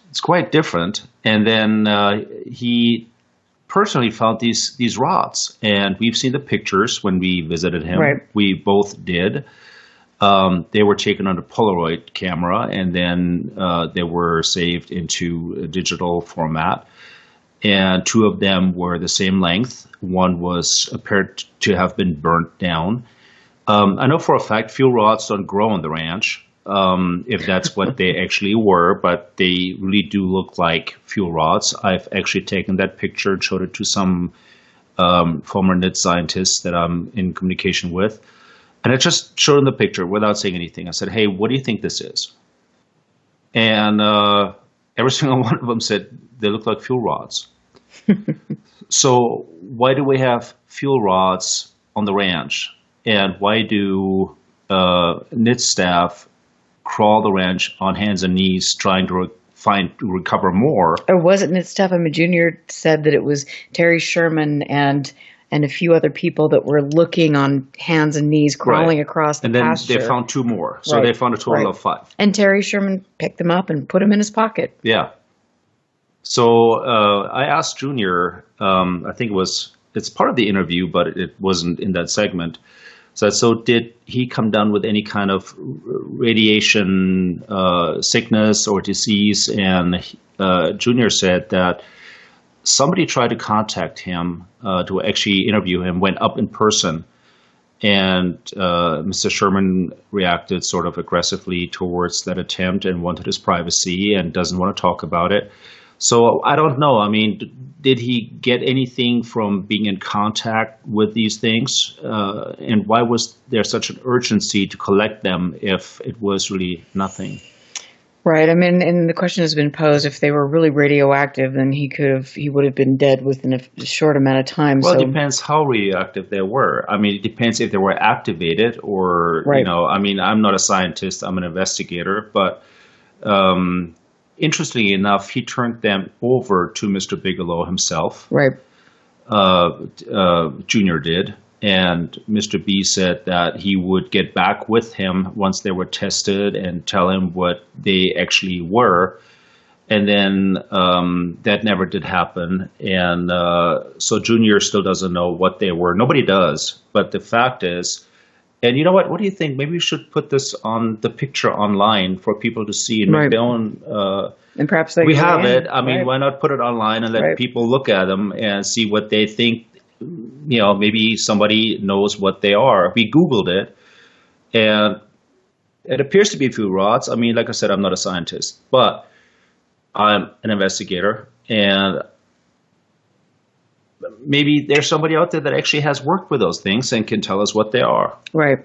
it's quite different. And then he personally found these rods. And we've seen the pictures when we visited him. Right. We both did. They were taken on a Polaroid camera, and then they were saved into a digital format. And two of them were the same length. One was appeared to have been burnt down. I know for a fact fuel rods don't grow on the ranch, if that's what they actually were, but they really do look like fuel rods. I've actually taken that picture and showed it to some former NIT scientists that I'm in communication with. And I just showed them the picture without saying anything. I said, hey, what do you think this is? And every single one of them said they look like fuel rods. So why do we have fuel rods on the ranch? And why do NIT staff crawl the ranch on hands and knees trying to recover more? Or was it NIT staff? I mean, Junior said that it was Terry Sherman and a few other people that were looking on hands and knees, crawling across the pasture. And then they found two more. So they found a total of 5. And Terry Sherman picked them up and put them in his pocket. Yeah. So I asked Junior, I think it's part of the interview, but it wasn't in that segment. So did he come down with any kind of radiation sickness or disease? And Junior said that somebody tried to contact him to actually interview him, went up in person, and Mr. Sherman reacted sort of aggressively towards that attempt and wanted his privacy and doesn't want to talk about it. So I don't know. I mean, did he get anything from being in contact with these things? And why was there such an urgency to collect them if it was really nothing? Right. I mean, and the question has been posed, if they were really radioactive, then he would have been dead within a short amount of time. Well, it depends how radioactive they were. I mean, it depends if they were activated or, I mean, I'm not a scientist, I'm an investigator, but interestingly enough, he turned them over to Mr. Bigelow himself. Right. Junior did. And Mr. B said that he would get back with him once they were tested and tell him what they actually were. And then that never did happen. And so Junior still doesn't know what they were. Nobody does. But the fact is, and you know what? What do you think? Maybe we should put this on the picture online for people to see and make their own. And perhaps we have it. I mean, why not put it online and let people look at them and see what they think maybe somebody knows what they are. We Googled it, and it appears to be a few rods. I mean, like I said, I'm not a scientist, but I'm an investigator, and maybe there's somebody out there that actually has worked with those things and can tell us what they are. Right.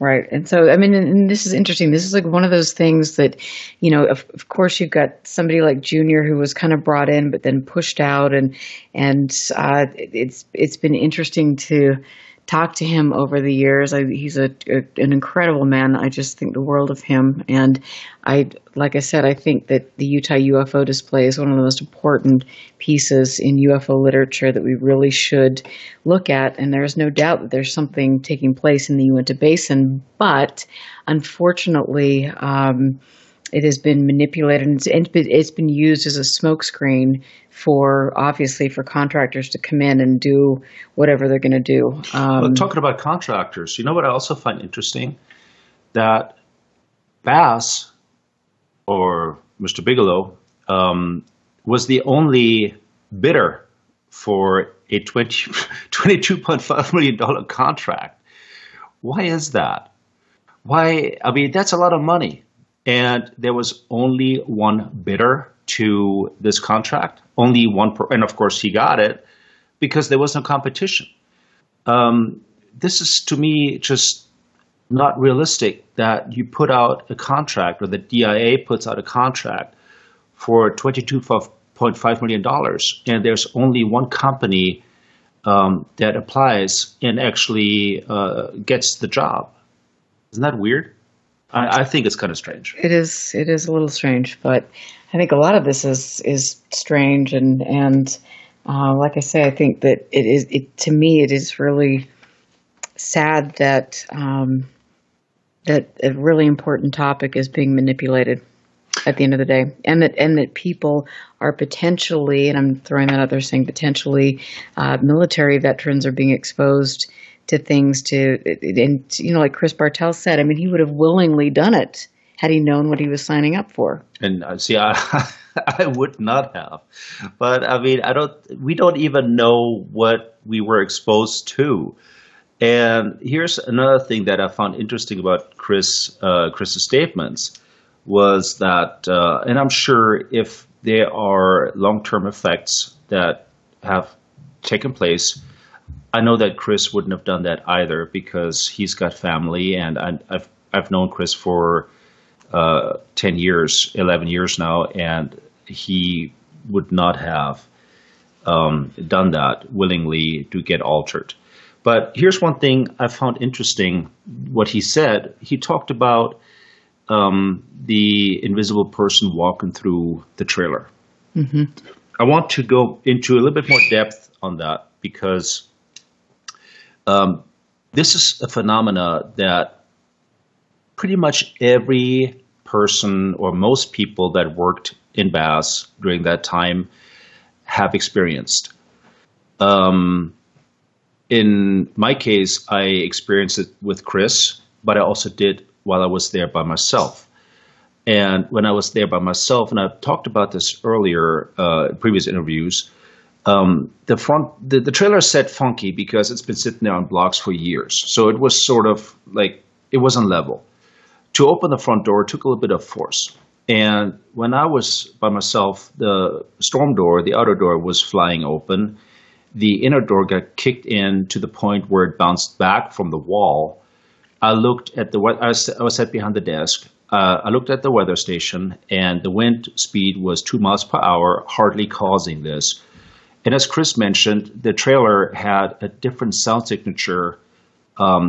Right. And so, I mean, and this is interesting. This is like one of those things that, of course you've got somebody like Junior who was kind of brought in, but then pushed out. And it's been interesting to talk to him over the years. He's an incredible man. I just think the world of him. And like I said, I think that the Utah UFO display is one of the most important pieces in UFO literature that we really should look at. And there's no doubt that there's something taking place in the Uinta Basin, but unfortunately, it has been manipulated, and it's been used as a smokescreen for contractors to come in and do whatever they're going to do. Well, talking about contractors, you know what I also find interesting? That Bass, or Mr. Bigelow, was the only bidder for a $22.5 million contract. Why is that? Why? I mean, that's a lot of money. And there was only one bidder to this contract, only one, and of course he got it because there was no competition. This is, to me, just not realistic that you put out a contract, or the DIA puts out a contract for $22.5 million, and there's only one company that applies and actually gets the job. Isn't that weird? I think it's kind of strange. It is a little strange, but I think a lot of this is strange, and like I say, I think that to me it is really sad that that a really important topic is being manipulated at the end of the day, and that people are potentially, and I'm throwing that out there saying potentially, military veterans are being exposed to things and like Chris Bartel said, I mean, he would have willingly done it had he known what he was signing up for. And see, I would not have. But I mean, we don't even know what we were exposed to. And here's another thing that I found interesting about Chris's statements was that, and I'm sure if there are long-term effects that have taken place, I know that Chris wouldn't have done that either because he's got family, and I've known Chris for 10 years, 11 years now, and he would not have done that willingly to get altered. But here's one thing I found interesting, what he said. He talked about the invisible person walking through the trailer. Mm-hmm. I want to go into a little bit more depth on that because this is a phenomena that pretty much every person or most people that worked in Bass during that time have experienced. In my case, I experienced it with Chris, but I also did while I was there by myself. And when I was there by myself, and I've talked about this earlier in previous interviews, the trailer set funky because it's been sitting there on blocks for years. So it was sort of like, it wasn't level. To open the front door took a little bit of force. And when I was by myself, the storm door, the outer door was flying open. The inner door got kicked in to the point where it bounced back from the wall. I looked at I was sat behind the desk. I looked at the weather station, and the wind speed was 2 miles per hour, hardly causing this. And as Chris mentioned, the trailer had a different sound signature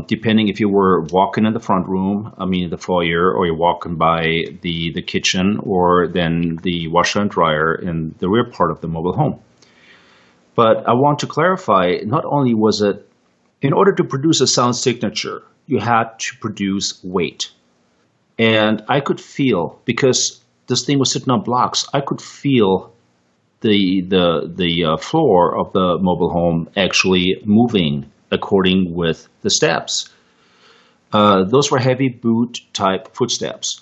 depending if you were walking in the front room, I mean the foyer, or you're walking by the kitchen, or then the washer and dryer in the rear part of the mobile home. But I want to clarify, not only was it, in order to produce a sound signature, you had to produce weight. And I could feel, because this thing was sitting on blocks, I could feel the floor of the mobile home actually moving according with the steps. Those were heavy boot type footsteps.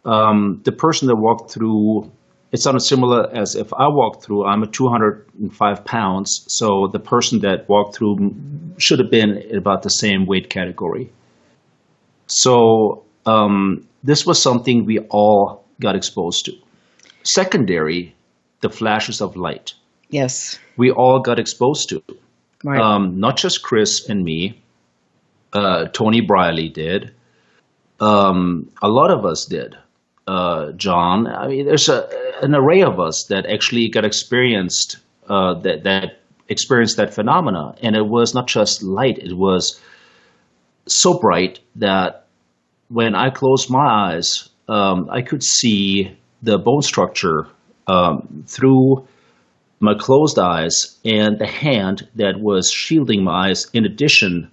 The person that walked through It sounded similar as if I walked through. I'm at 205 pounds, so the person that walked through should have been in about the same weight category. So this was something we all got exposed to. Secondary, the flashes of light. Yes. We all got exposed to. Right. Not just Chris and me. Tony Briley did. A lot of us did. John. I mean, there's an array of us that actually got experienced that experienced that phenomena, and it was not just light. It was so bright that when I closed my eyes, I could see the bone structure through my closed eyes, and the hand that was shielding my eyes. In addition,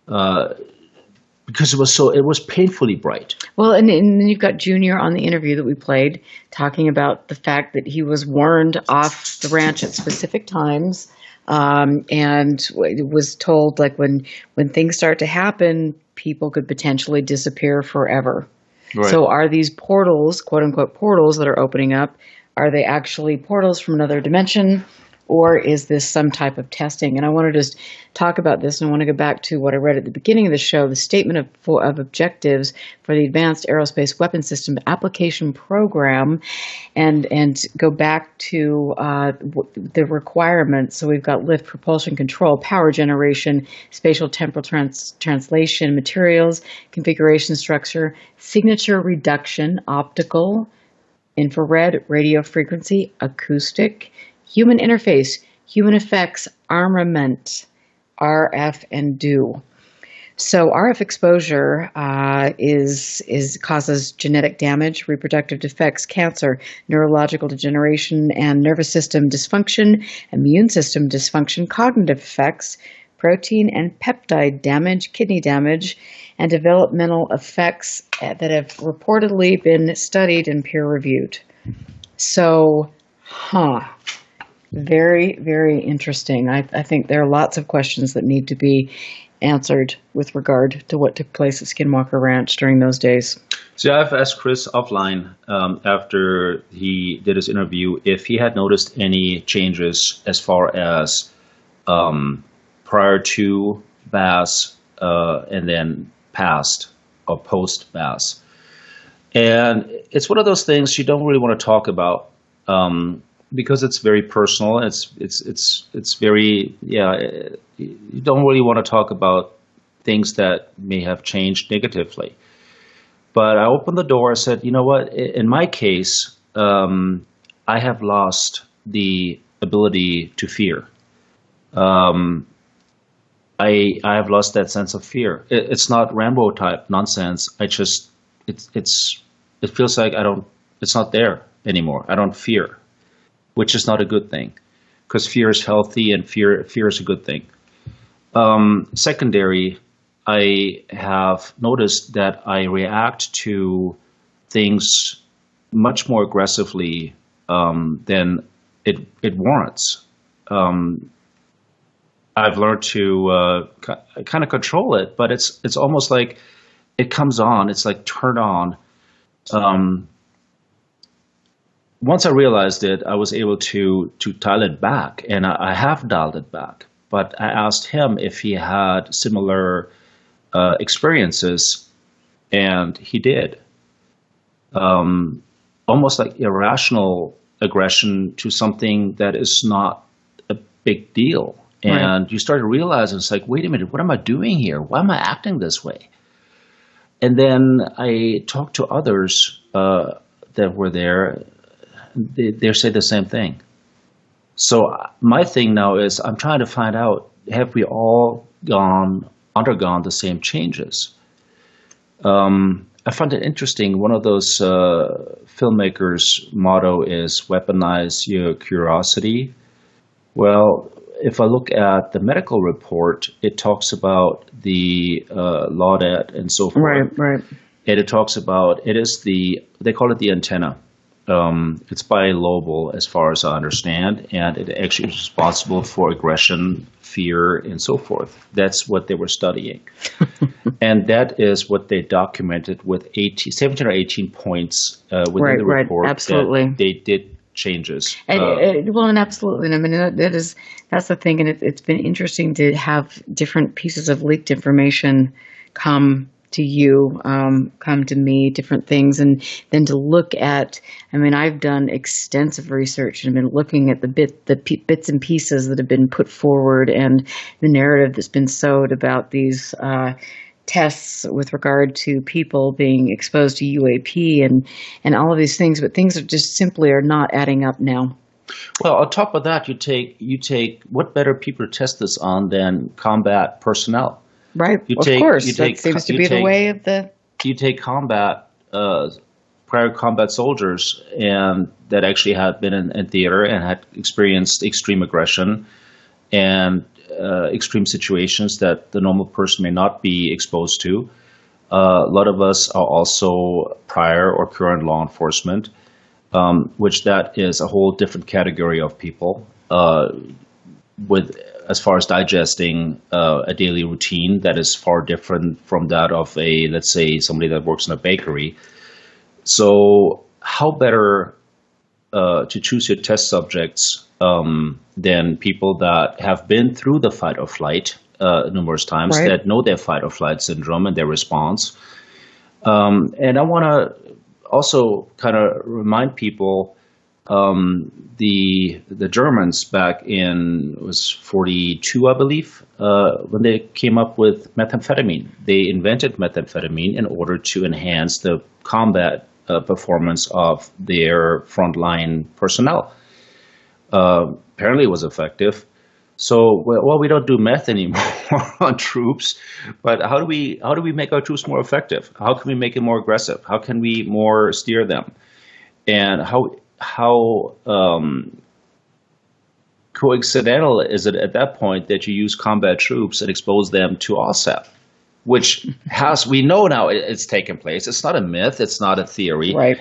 because it was painfully bright. Well, and then you've got Junior on the interview that we played talking about the fact that he was warned off the ranch at specific times, and was told, like, when things start to happen, people could potentially disappear forever. Right. So are these portals, quote unquote portals, that are opening up, are they actually portals from another dimension? Or is this some type of testing? And I want to just talk about this, and I want to go back to what I read at the beginning of the show, the statement of objectives for the Advanced Aerospace Weapons System Application Program, and go back to the requirements. So we've got lift, propulsion control, power generation, spatial temporal translation, materials, configuration structure, signature reduction, optical, infrared, radio frequency, acoustic, human interface, human effects, armament, RF, and DO. So RF exposure causes genetic damage, reproductive defects, cancer, neurological degeneration, and nervous system dysfunction, immune system dysfunction, cognitive effects, protein and peptide damage, kidney damage, and developmental effects that have reportedly been studied and peer-reviewed. So, very, very interesting. I think there are lots of questions that need to be answered with regard to what took place at Skinwalker Ranch during those days. So I've asked Chris offline after he did his interview if he had noticed any changes as far as prior to BAS and then past or post BAS. And it's one of those things you don't really want to talk about because it's very personal. It's very, you don't really want to talk about things that may have changed negatively. But I opened the door. I said, you know what? In my case, I have lost the ability to fear. I have lost that sense of fear. It's not Rambo type nonsense. It feels like it's not there anymore. I don't fear, which is not a good thing, because fear is healthy and fear is a good thing. Secondary, I have noticed that I react to things much more aggressively than it warrants. I've learned to kind of control it, but it's almost like it comes on. It's like turned on. Once I realized it, I was able to dial it back, and I have dialed it back. But I asked him if he had similar experiences, and he did. Almost like irrational aggression to something that is not a big deal. And right. You start to realize it's like, wait a minute, what am I doing here? Why am I acting this way? And then I talked to others that were there. They say the same thing. So my thing now is I'm trying to find out, have we all undergone the same changes? I find it interesting. One of those filmmakers' motto is weaponize your curiosity. Well, if I look at the medical report, it talks about the Laudette and so forth. Right. And it talks about, they call it the antenna. It's bilobal as far as I understand, and it actually is responsible for aggression, fear, and so forth. That's what they were studying. And that is what they documented with 17 or 18 points within the report. Absolutely. That they did changes. And absolutely. I mean, that's the thing. And it's been interesting to have different pieces of leaked information come to you, come to me, different things, and then to look at, I mean, I've done extensive research and been looking at the bits and pieces that have been put forward and the narrative that's been sowed about these tests with regard to people being exposed to UAP and all of these things, but things are just simply are not adding up now. Well, on top of that, you take what better people to test this on than combat personnel? Right, of course. That seems to be the way of the... You take prior combat soldiers and that actually had been in theater and had experienced extreme aggression and extreme situations that the normal person may not be exposed to. A lot of us are also prior or current law enforcement, which that is a whole different category of people with as far as digesting a daily routine that is far different from that of let's say, somebody that works in a bakery. So how better to choose your test subjects than people that have been through the fight or flight numerous times, right, that know their fight or flight syndrome and their response. And I want to also kind of remind people the Germans back in, it was 42, I believe, when they came up with methamphetamine. They invented methamphetamine in order to enhance the combat performance of their frontline personnel. Apparently it was effective. So, well, we don't do meth anymore on troops, but how do we make our troops more effective? How can we make it more aggressive? How can we more steer them? And how coincidental is it at that point that you use combat troops and expose them to OSAP, which we know now it's taken place. It's not a myth. It's not a theory. Right.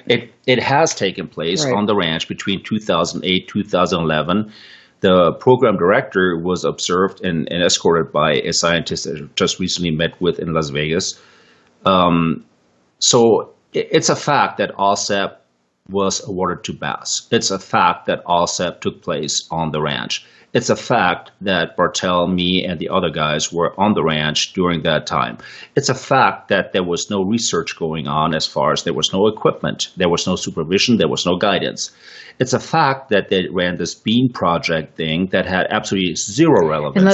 It has taken place on the ranch between 2008, 2011. The program director was observed and escorted by a scientist that just recently met with in Las Vegas. So it's a fact that OSAP was awarded to Bass. It's a fact that OSAP took place on the ranch. It's a fact that Bartel, me, and the other guys were on the ranch during that time. It's a fact that there was no research going on as far as there was no equipment, there was no supervision, there was no guidance. It's a fact that they ran this bean project thing that had absolutely zero relevance. And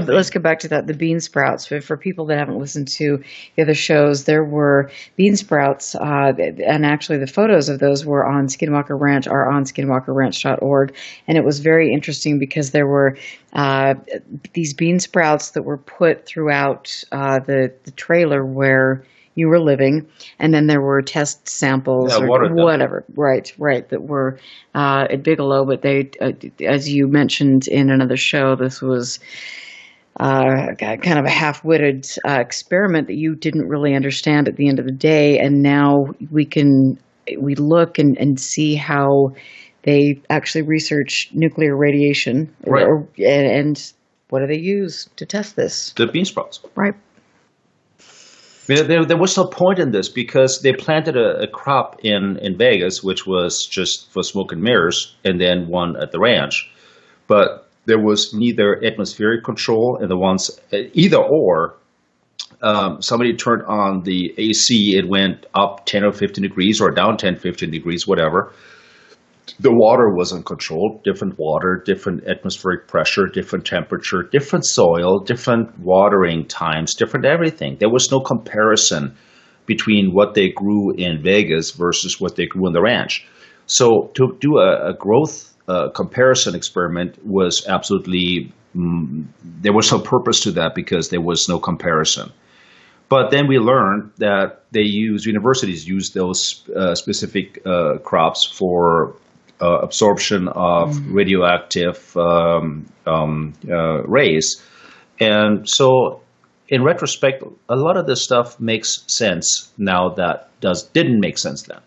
let's go back to that, the bean sprouts. For people that haven't listened to the other shows, there were bean sprouts, and actually the photos of those were on Skinwalker Ranch, are on skinwalkerranch.org. And it was very interesting because there were these bean sprouts that were put throughout the trailer where you were living, and then there were test samples or whatever, right, that were at Bigelow. But they, as you mentioned in another show, this was kind of a half-witted experiment that you didn't really understand at the end of the day, and now we look and see how they actually research nuclear radiation, right, and what do they use to test this? The bean sprouts, right. I mean, there was no point in this because they planted a crop in Vegas, which was just for smoke and mirrors, and then one at the ranch. But there was neither atmospheric control and the ones, either or. Somebody turned on the AC, it went up 10 or 15 degrees or down 10, 15 degrees, whatever. The water wasn't controlled, different water, different atmospheric pressure, different temperature, different soil, different watering times, different everything. There was no comparison between what they grew in Vegas versus what they grew on the ranch. So to do a growth comparison experiment was absolutely, there was no purpose to that because there was no comparison. But then we learned that universities use those specific crops for absorption of radioactive rays. And so in retrospect, a lot of this stuff makes sense now that didn't make sense then.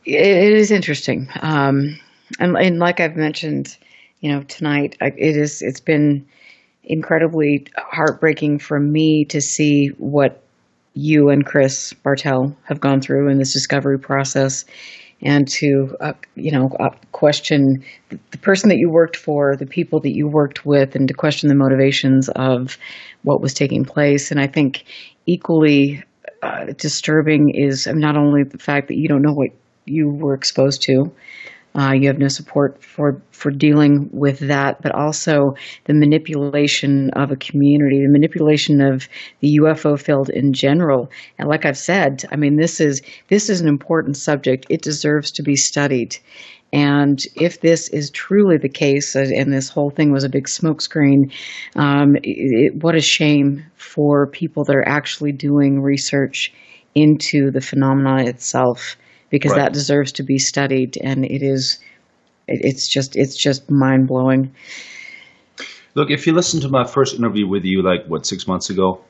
It is interesting. And like I've mentioned, tonight, it's been incredibly heartbreaking for me to see what you and Chris Bartel have gone through in this discovery process. and to, question the person that you worked for, the people that you worked with, and to question the motivations of what was taking place. And I think equally disturbing is not only the fact that you don't know what you were exposed to, you have no support for dealing with that, but also the manipulation of a community, the manipulation of the UFO field in general. And like I've said, this is an important subject. It deserves to be studied. And if this is truly the case, and this whole thing was a big smokescreen, what a shame for people that are actually doing research into the phenomena itself, because that deserves to be studied, and it's just mind blowing. Look, if you listen to my first interview with you, 6 months ago,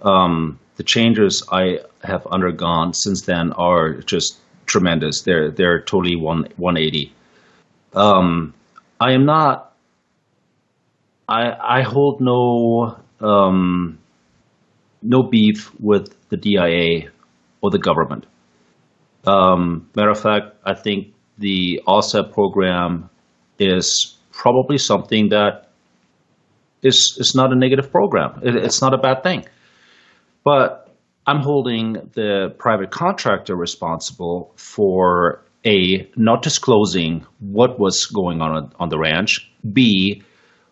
the changes I have undergone since then are just tremendous. They're totally 180. I hold no beef with the DIA or the government. Matter of fact, I think the OSAP program is probably something that is not a negative program. It's not a bad thing. But I'm holding the private contractor responsible for A, not disclosing what was going on the ranch, B,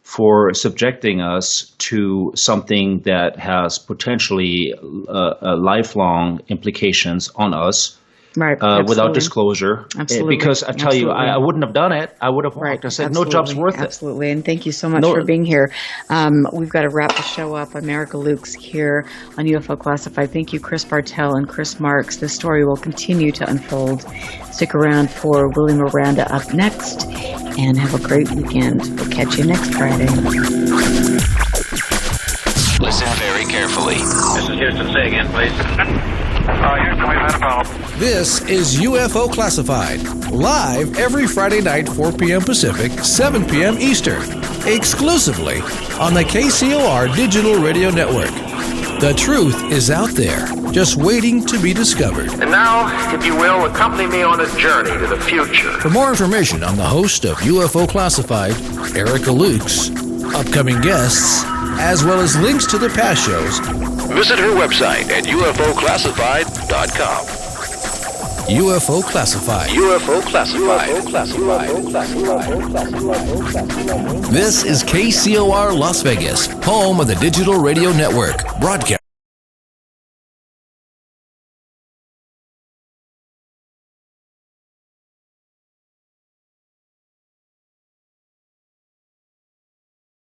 for subjecting us to something that has potentially lifelong implications on us. Right, without disclosure. Absolutely. Because I tell you, I wouldn't have done it. I would have walked. I said, no job's worth it. Absolutely. And thank you so much for being here. We've got to wrap the show up. I'm Erica Lukes here on UFO Classified. Thank you, Chris Bartel and Chris Marx. This story will continue to unfold. Stick around for Willie Miranda up next, and have a great weekend. We'll catch you next Friday. Listen very carefully. This is Houston. Say again, please. Houston, we've had a problem. This is UFO Classified, live every Friday night, 4 p.m. Pacific, 7 p.m. Eastern, exclusively on the KCOR Digital Radio Network. The truth is out there, just waiting to be discovered. And now, if you will, accompany me on a journey to the future. For more information on the host of UFO Classified, Erica Lukes, upcoming guests, as well as links to the past shows, visit her website at ufoclassified.com. UFO Classified. UFO Classified. This is KCOR Las Vegas, home of the Digital Radio Network, broadcast